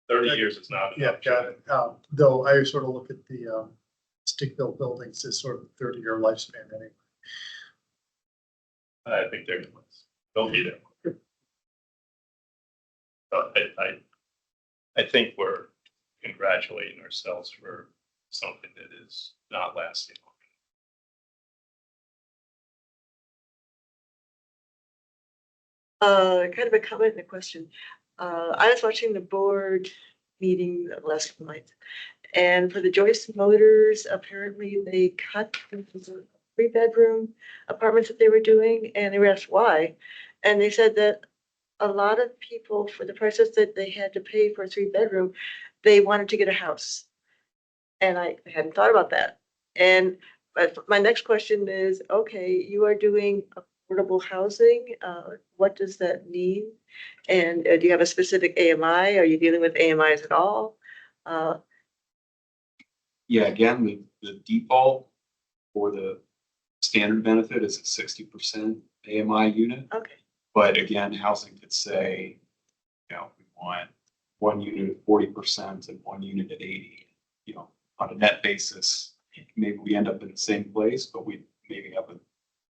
30 years is not Yeah, enough. got it. Though I sort of look at the stick-built buildings as sort of 30-year lifespan anyway. I think they're gonna last. Don't be there. But I think we're congratulating ourselves for something that is not lasting long. Kind of a comment and a question. I was watching the board meeting last night, and for the Joyce Motors, apparently they cut the 3-bedroom apartments that they were doing, and they were asked why. And they said that a lot of people, for the prices that they had to pay for a 3-bedroom, they wanted to get a house. And I hadn't thought about that. And but my next question is, okay, you are doing affordable housing. What does that mean? And do you have a specific AMI? Are you dealing with AMIs at all? Yeah, again, the default for the standard benefit is a 60% AMI unit. Okay. But again, housing could say, we want 1 unit at 40% and 1 unit at 80. On a net basis, maybe we end up in the same place, but we maybe have at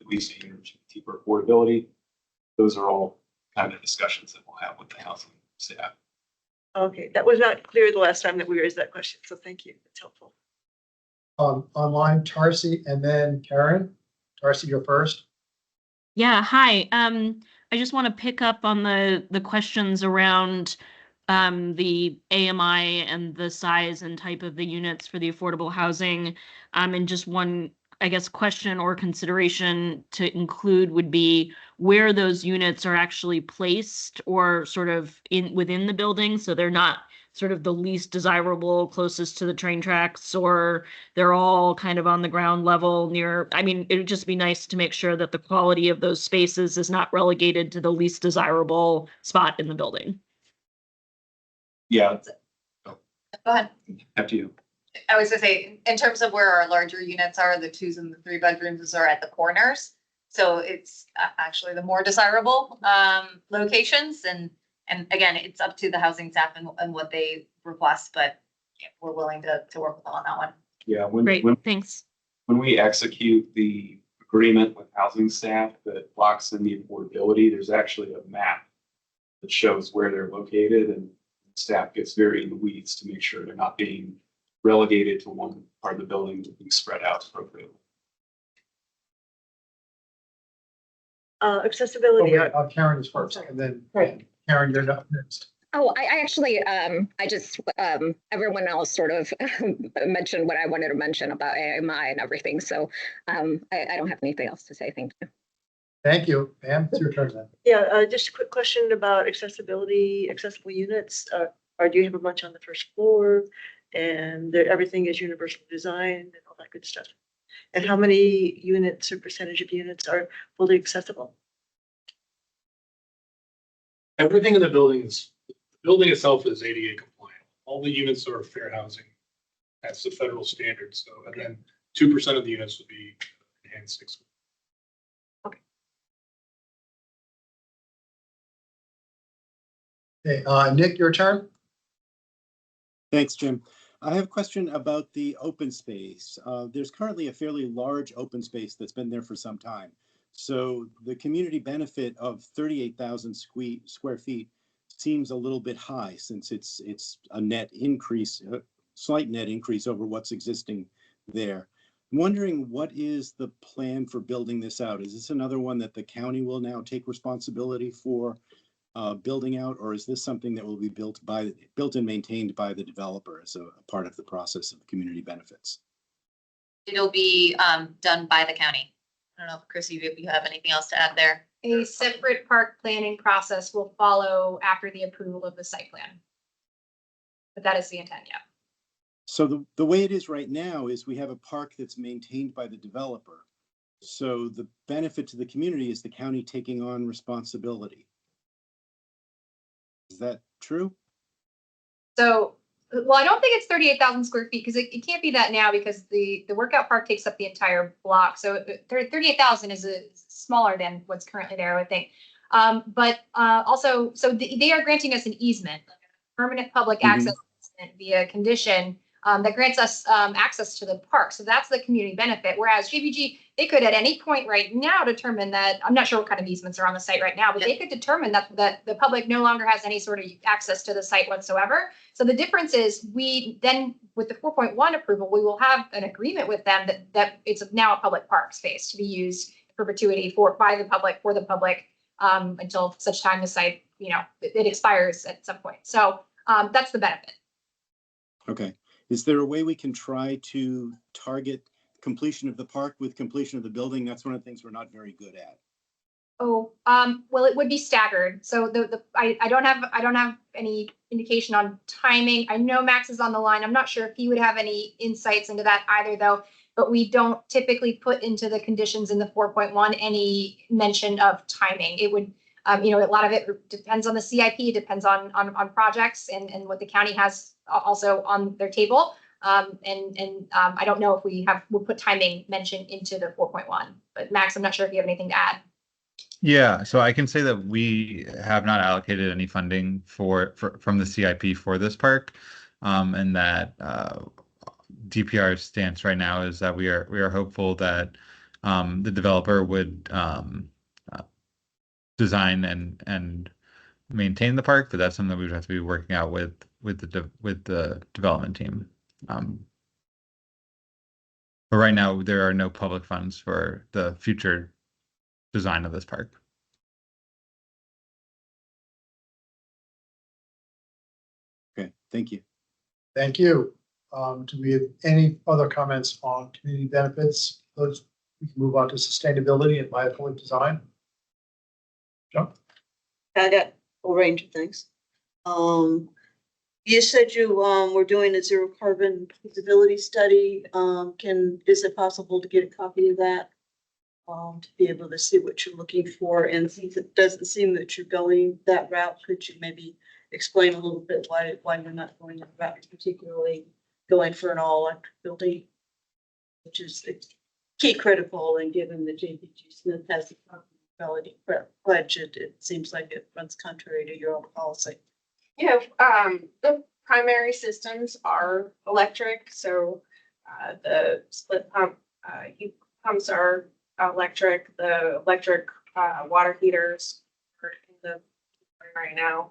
least a unit cheaper affordability. Those are all kind of discussions that we'll have with the housing staff. Okay, that was not clear the last time that we raised that question, so thank you. That's helpful. Online, Tarsi, and then Karen. Tarsi, you're first. Yeah, hi. I just want to pick up on the questions around the AMI and the size and type of the units for the affordable housing. And just one, I guess, question or consideration to include would be where those units are actually placed or sort of within the building. So they're not sort of the least desirable closest to the train tracks, or they're all kind of on the ground level near. I mean, it would just be nice to make sure that the quality of those spaces is not relegated to the least desirable spot in the building. Yeah. Go ahead. After you. I was gonna say, in terms of where our larger units are, the 2s and the 3 bedrooms are at the corners. So it's actually the more desirable locations. And again, it's up to the housing staff and what they request, but we're willing to work with them on that one. Yeah. Great, thanks. When we execute the agreement with housing staff that locks in the affordability, there's actually a map that shows where they're located, and staff gets very in the weeds to make sure they're not being relegated to one part of the building, being spread out appropriately. Accessibility. Karen is first, and then Karen, you're up next. Oh, I actually, I just, everyone else sort of mentioned what I wanted to mention about AMI and everything. So I don't have anything else to say. Thank you. Thank you. Pam, it's your turn then. Yeah, just a quick question about accessibility, accessible units. Or do you have a bunch on the first floor and everything is universal design and all that good stuff? And how many units or percentage of units are fully accessible? Everything in the building itself is ADA compliant. All the units are fair housing. That's the federal standard. So, and then 2% of the units would be enhanced. Okay, Nick, your turn. Thanks, Jim. I have a question about the open space. There's currently a fairly large open space that's been there for some time. So the community benefit of 38,000 square feet seems a little bit high since it's a net increase, a slight net increase over what's existing there. I'm wondering, what is the plan for building this out? Is this another one that the county will now take responsibility for building out, or is this something that will be built and maintained by the developer as a part of the process of community benefits? It'll be done by the county. I don't know if Chrissy, if you have anything else to add there. A separate park planning process will follow after the approval of the site plan. But that is the intent, yeah. So the way it is right now is we have a park that's maintained by the developer. So the benefit to the community is the county taking on responsibility. Is that true? So, well, I don't think it's 38,000 square feet because it can't be that now because the workout park takes up the entire block. So 38,000 is smaller than what's currently there, I would think. But also, so they are granting us an easement, permanent public access easement via condition that grants us access to the park. So that's the community benefit. Whereas JBG, they could at any point right now determine that, I'm not sure what kind of easements are on the site right now, but they could determine that the public no longer has any sort of access to the site whatsoever. So the difference is we then, with the 4.1 approval, we will have an agreement with them that it's now a public park space to be used in perpetuity by the public, for the public, until such time the site, it expires at some point. So that's the benefit. Okay. Is there a way we can try to target completion of the park with completion of the building? That's one of the things we're not very good at. Oh, well, it would be staggered. So I don't have any indication on timing. I know Max is on the line. I'm not sure if he would have any insights into that either, though. But we don't typically put into the conditions in the 4.1 any mention of timing. It would, a lot of it depends on the CIP, depends on projects and what the county has also on their table. I don't know if we'll put timing mentioned into the 4.1, but Max, I'm not sure if you have anything to add. Yeah, so I can say that we have not allocated any funding from the CIP for this park, and that DPR's stance right now is that we are hopeful that the developer would design and maintain the park, but that's something we would have to be working out with the development team. But right now, there are no public funds for the future design of this park. Okay, thank you. Thank you. Do we have any other comments on community benefits? We can move on to sustainability and biophilic design. John? I got a range of things. You said you were doing a zero carbon feasibility study. Is it possible to get a copy of that? To be able to see what you're looking for, and since it doesn't seem that you're going that route, could you maybe explain a little bit why you're not going that route, particularly going for an all electric building, which is key critical, and given that JPG Smith has the quality budget, it seems like it runs contrary to your own policy. Yeah, the primary systems are electric, so the split pump heat pumps are electric. The electric water heaters are in the right now.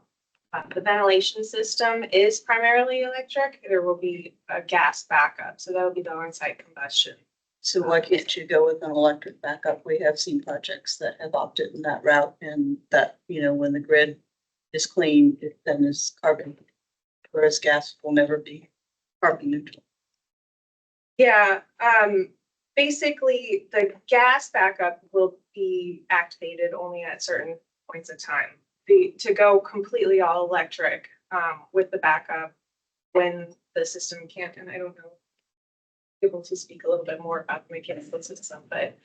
The ventilation system is primarily electric. There will be a gas backup, so that will be the on-site combustion. So why can't you go with an electric backup? We have seen projects that have opted in that route, and that, when the grid is clean, it then is carbon, whereas gas will never be carbon neutral. Yeah, basically the gas backup will be activated only at certain points of time. To go completely all electric with the backup when the system can't, and I don't know, able to speak a little bit more about the mechanical system, but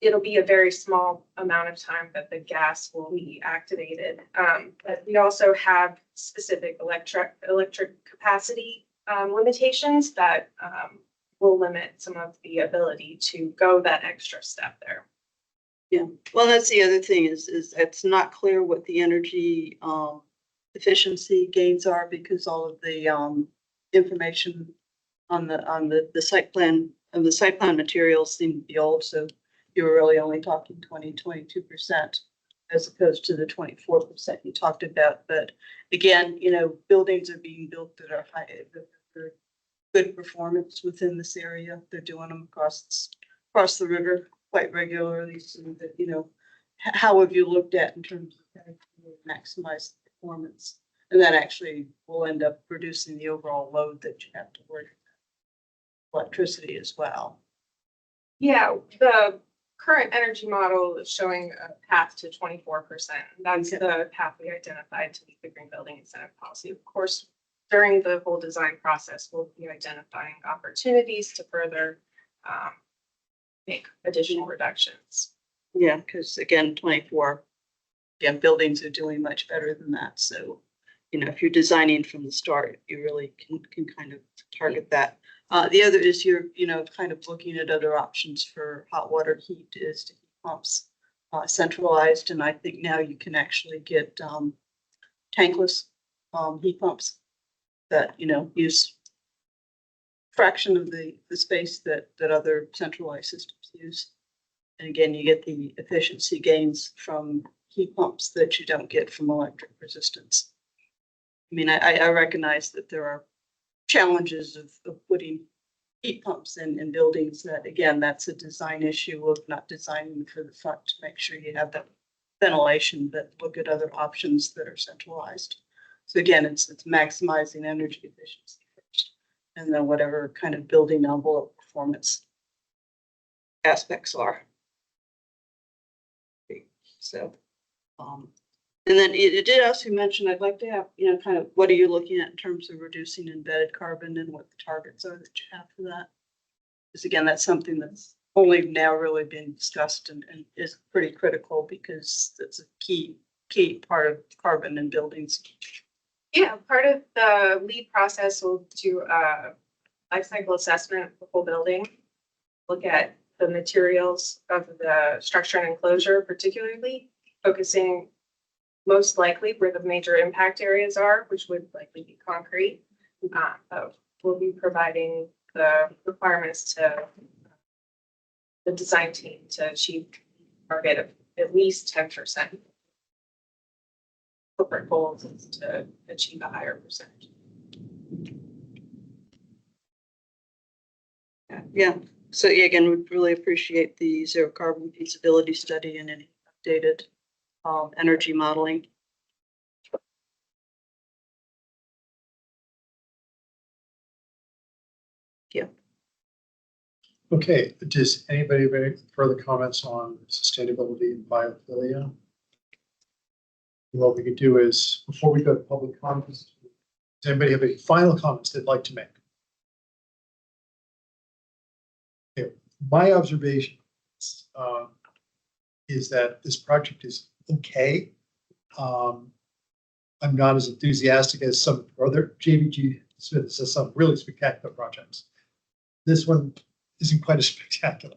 it'll be a very small amount of time that the gas will be activated. But we also have specific electric capacity limitations that will limit some of the ability to go that extra step there. Yeah, well, that's the other thing is it's not clear what the energy efficiency gains are because all of the information on the site plan of the site plan materials seem to be old, so you were really only talking 22% as opposed to the 24% you talked about. But again, you know, buildings are being built that are high, that are good performance within this area. They're doing them across the river quite regularly, so that, you know, how have you looked at in terms of how to maximize the performance? And that actually will end up reducing the overall load that you have to worry about. Electricity as well. Yeah, the current energy model is showing a path to 24%. That's the path we identified to meet the green building incentive policy. Of course, during the whole design process, we'll be identifying opportunities to further make additional reductions. Yeah, because again, 24, again, buildings are doing much better than that. So, you know, if you're designing from the start, you really can kind of target that. The other is you're, you know, kind of looking at other options for hot water heat is to heat pumps centralized. And I think now you can actually get tankless heat pumps that, you know, use fraction of the space that other centralized systems use. And again, you get the efficiency gains from heat pumps that you don't get from electric resistance. I mean, I recognize that there are challenges of putting heat pumps in buildings that, again, that's a design issue of not designing for the front to make sure you have that ventilation, but look at other options that are centralized. So again, it's maximizing energy efficiency first, and then whatever kind of building envelope performance aspects are. So, and then it did also mention, I'd like to have, you know, kind of what are you looking at in terms of reducing embedded carbon and what the targets are that you have for that? Because again, that's something that's only now really been discussed and is pretty critical because it's a key part of carbon in buildings. Yeah, part of the LEED process will do a life cycle assessment of the whole building, look at the materials of the structure and enclosure, particularly focusing most likely where the major impact areas are, which would likely be concrete. We'll be providing the requirements to the design team to achieve a target of at least 10%. Corporate goals is to achieve a higher percentage. Yeah. So yeah, again, we'd really appreciate the zero carbon feasibility study and any updated energy modeling. Yeah. Okay, does anybody have any further comments on sustainability and biophilia? What we could do is, before we go to public comments, does anybody have any final comments they'd like to make? Okay. My observation is that this project is okay. I'm not as enthusiastic as some other JBG Smith says some really spectacular projects. This one isn't quite as spectacular.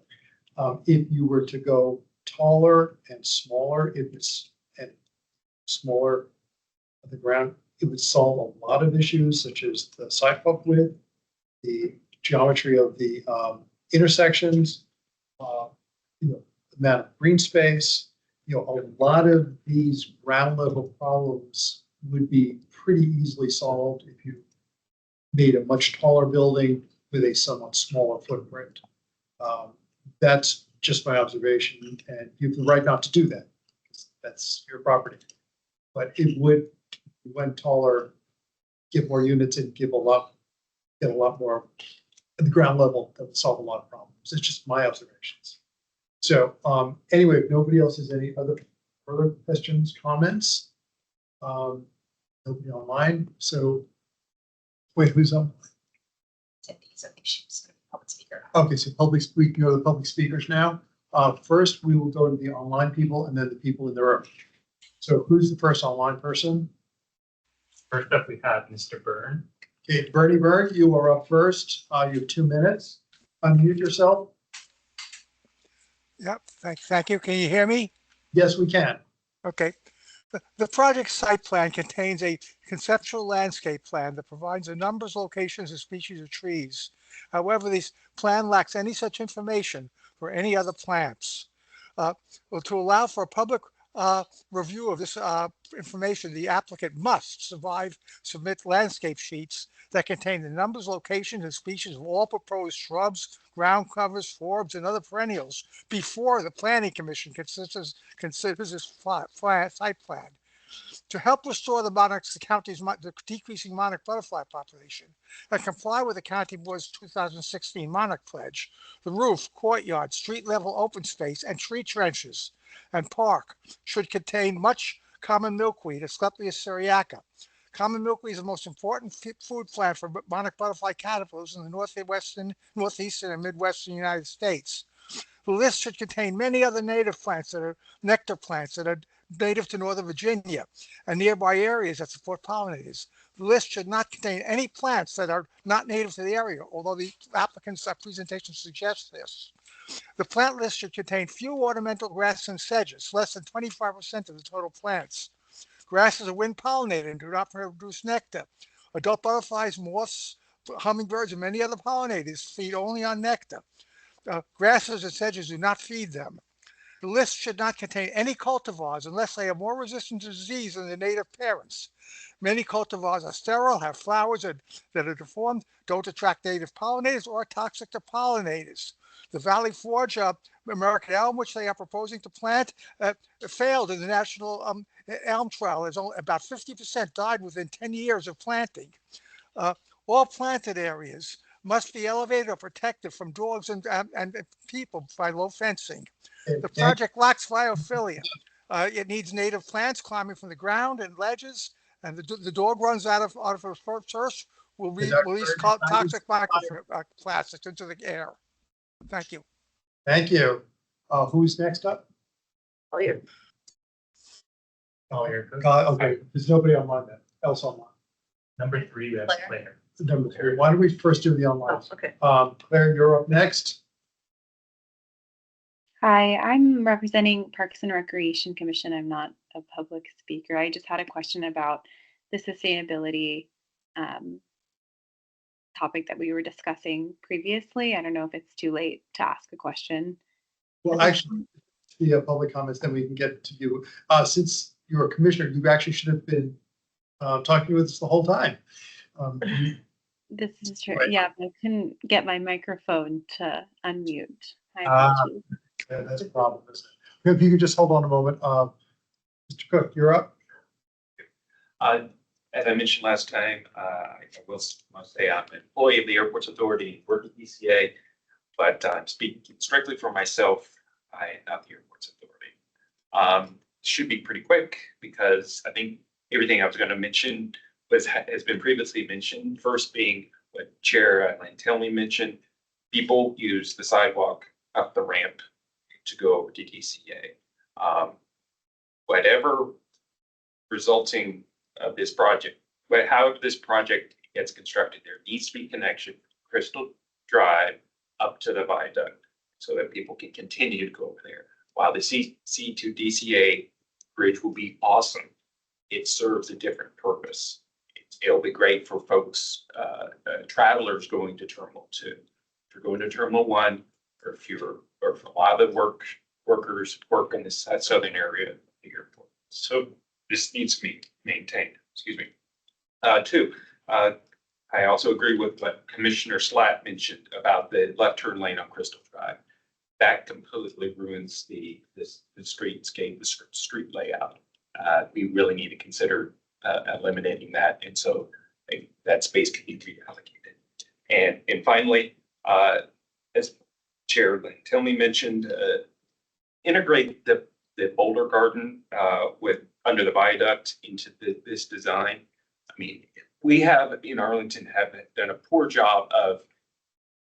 If you were to go taller and smaller, and smaller of the ground, it would solve a lot of issues such as the sidewalk width, the geometry of the intersections, you know, the amount of green space. You know, a lot of these ground level problems would be pretty easily solved if you made a much taller building with a somewhat smaller footprint. That's just my observation, and you have the right not to do that. That's your property. But it would, when taller, give more units and get a lot more at the ground level that would solve a lot of problems. It's just my observations. So anyway, if nobody else has any other further questions, comments, nobody online. So wait, who's on? Public speaker. Okay, so we can go to the public speakers now. First, we will go to the online people and then the people in the room. So who's the first online person? First up, we have Mr. Byrne. Okay, Bernie Byrne, you are up first. You have 2 minutes. Unmute yourself. Yep, thank you. Can you hear me? Yes, we can. Okay. The project site plan contains a conceptual landscape plan that provides the numbers, locations, and species of trees. However, this plan lacks any such information for any other plants. Well, to allow for a public review of this information, the applicant must submit landscape sheets that contain the numbers, locations, and species of all proposed shrubs, ground covers, forbs, and other perennials before the planning commission considers this site plan. To help restore the county's the decreasing monarch butterfly population and comply with the county board's 2016 monarch pledge, the roof, courtyard, street level open space, and tree trenches and park should contain much common milkweed, Asclepias syriaca. Common milkweed is the most important food plant for monarch butterfly caterpillars in the northeastern, and midwestern United States. The list should contain many other native plants that are nectar plants that are native to Northern Virginia and nearby areas that support pollinators. The list should not contain any plants that are not native to the area, although the applicant's presentation suggests this. The plant list should contain few ornamental grasses and sedges, less than 25% of the total plants. Grasses are wind pollinated and do not produce nectar. Adult butterflies, moths, hummingbirds, and many other pollinators feed only on nectar. Grasses and sedges do not feed them. The list should not contain any cultivars unless they are more resistant to disease than their native parents. Many cultivars are sterile, have flowers that are deformed, don't attract native pollinators, or are toxic to pollinators. The Valley Forge American elm, which they are proposing to plant, failed in the National Elm Trial. There's only about 50% died within 10 years of planting. All planted areas must be elevated or protected from dogs and people by low fencing. The project lacks biophilia. It needs native plants climbing from the ground and ledges, and the dog runs out of her first will release toxic microplastics into the air. Thank you. Thank you. Who's next up? All here. Okay, there's nobody else online. Number 3, we have Claire. Number 3. Why don't we first do the online? Oh, okay. Claire, you're up next. Hi, I'm representing Parks and Recreation Commission. I'm not a public speaker. I just had a question about the sustainability topic that we were discussing previously. I don't know if it's too late to ask a question. Well, actually, the public comments, then we can get to you. Since you're a commissioner, you actually should have been talking with us the whole time. This is true. Right. Yeah, I couldn't get my microphone to unmute. Yeah, that's a problem, isn't it? If you could just hold on a moment. Mr. Cook, you're up. As I mentioned last time, I will say I'm an employee of the Airports Authority, work at DCA, but I'm speaking strictly for myself. I am not the Airports Authority. Should be pretty quick because I think everything I was going to mention has been previously mentioned. First being what Chair Lantelmi mentioned, people use the sidewalk up the ramp to go over to DCA. Whatever resulting of this project, but however this project gets constructed, there needs to be connection from Crystal Drive up to the viaduct so that people can continue to go over there. While the C to DCA bridge will be awesome, it serves a different purpose. It'll be great for folks, travelers going to Terminal 2. If you're going to Terminal 1, or if a lot of the workers work in this southern area of the airport. So this needs to be maintained. Excuse me. 2, I also agree with what Commissioner Slatt mentioned about the left turn lane on Crystal Drive. That completely ruins the streetscape, the street layout. We really need to consider eliminating that, and so that space can be reallocated. And finally, as Chair Lantelmi mentioned, integrate the boulder garden with under the viaduct into this design. I mean, we have in Arlington have done a poor job of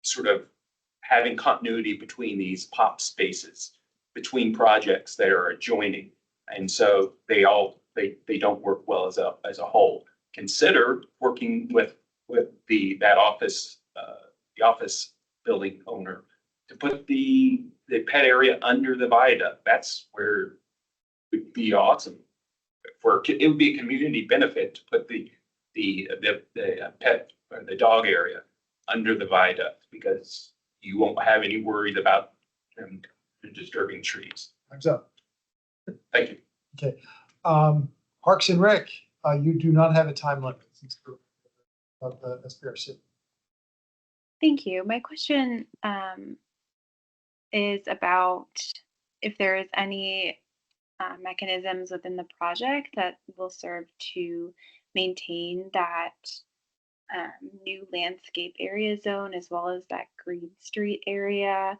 sort of having continuity between these pop spaces, between projects that are adjoining, and so they don't work well as a whole. Consider working with the office building owner to put the the pet area under the viaduct, that's where would be awesome. It would be a community benefit to put the pet or the dog area under the viaduct, because you won't have any worries about them disturbing trees. Time's up. Thank you. Okay. Parks and Rec, you do not have a time limit of the SPRC. Thank you. My question is about if there is any mechanisms within the project that will serve to maintain that new landscape area zone as well as that Green Street area.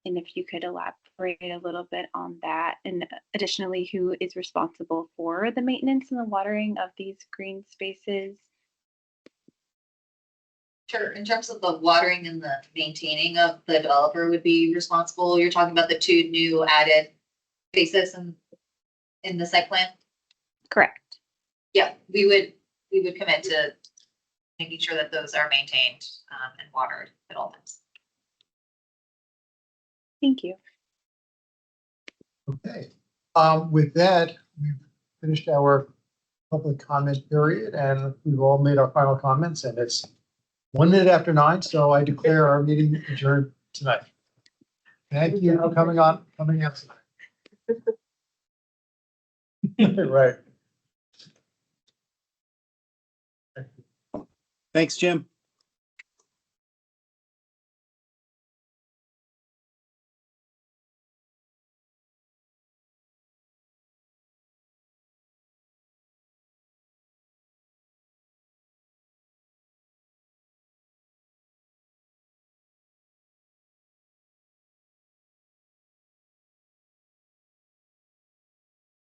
And if you could elaborate a little bit on that. And additionally, who is responsible for the maintenance and the watering of these green spaces? Sure. In terms of the watering and the maintaining of, the developer would be responsible. You're talking about the 2 new added spaces in the site plan? Correct. Yeah, we would commit to making sure that those are maintained and watered at all times. Thank you. Okay. With that, we've finished our public comment period and we've all made our final comments, and it's 1 minute after 9. So I declare our meeting adjourned tonight. Thank you for coming out tonight. Right. Thanks, Jim.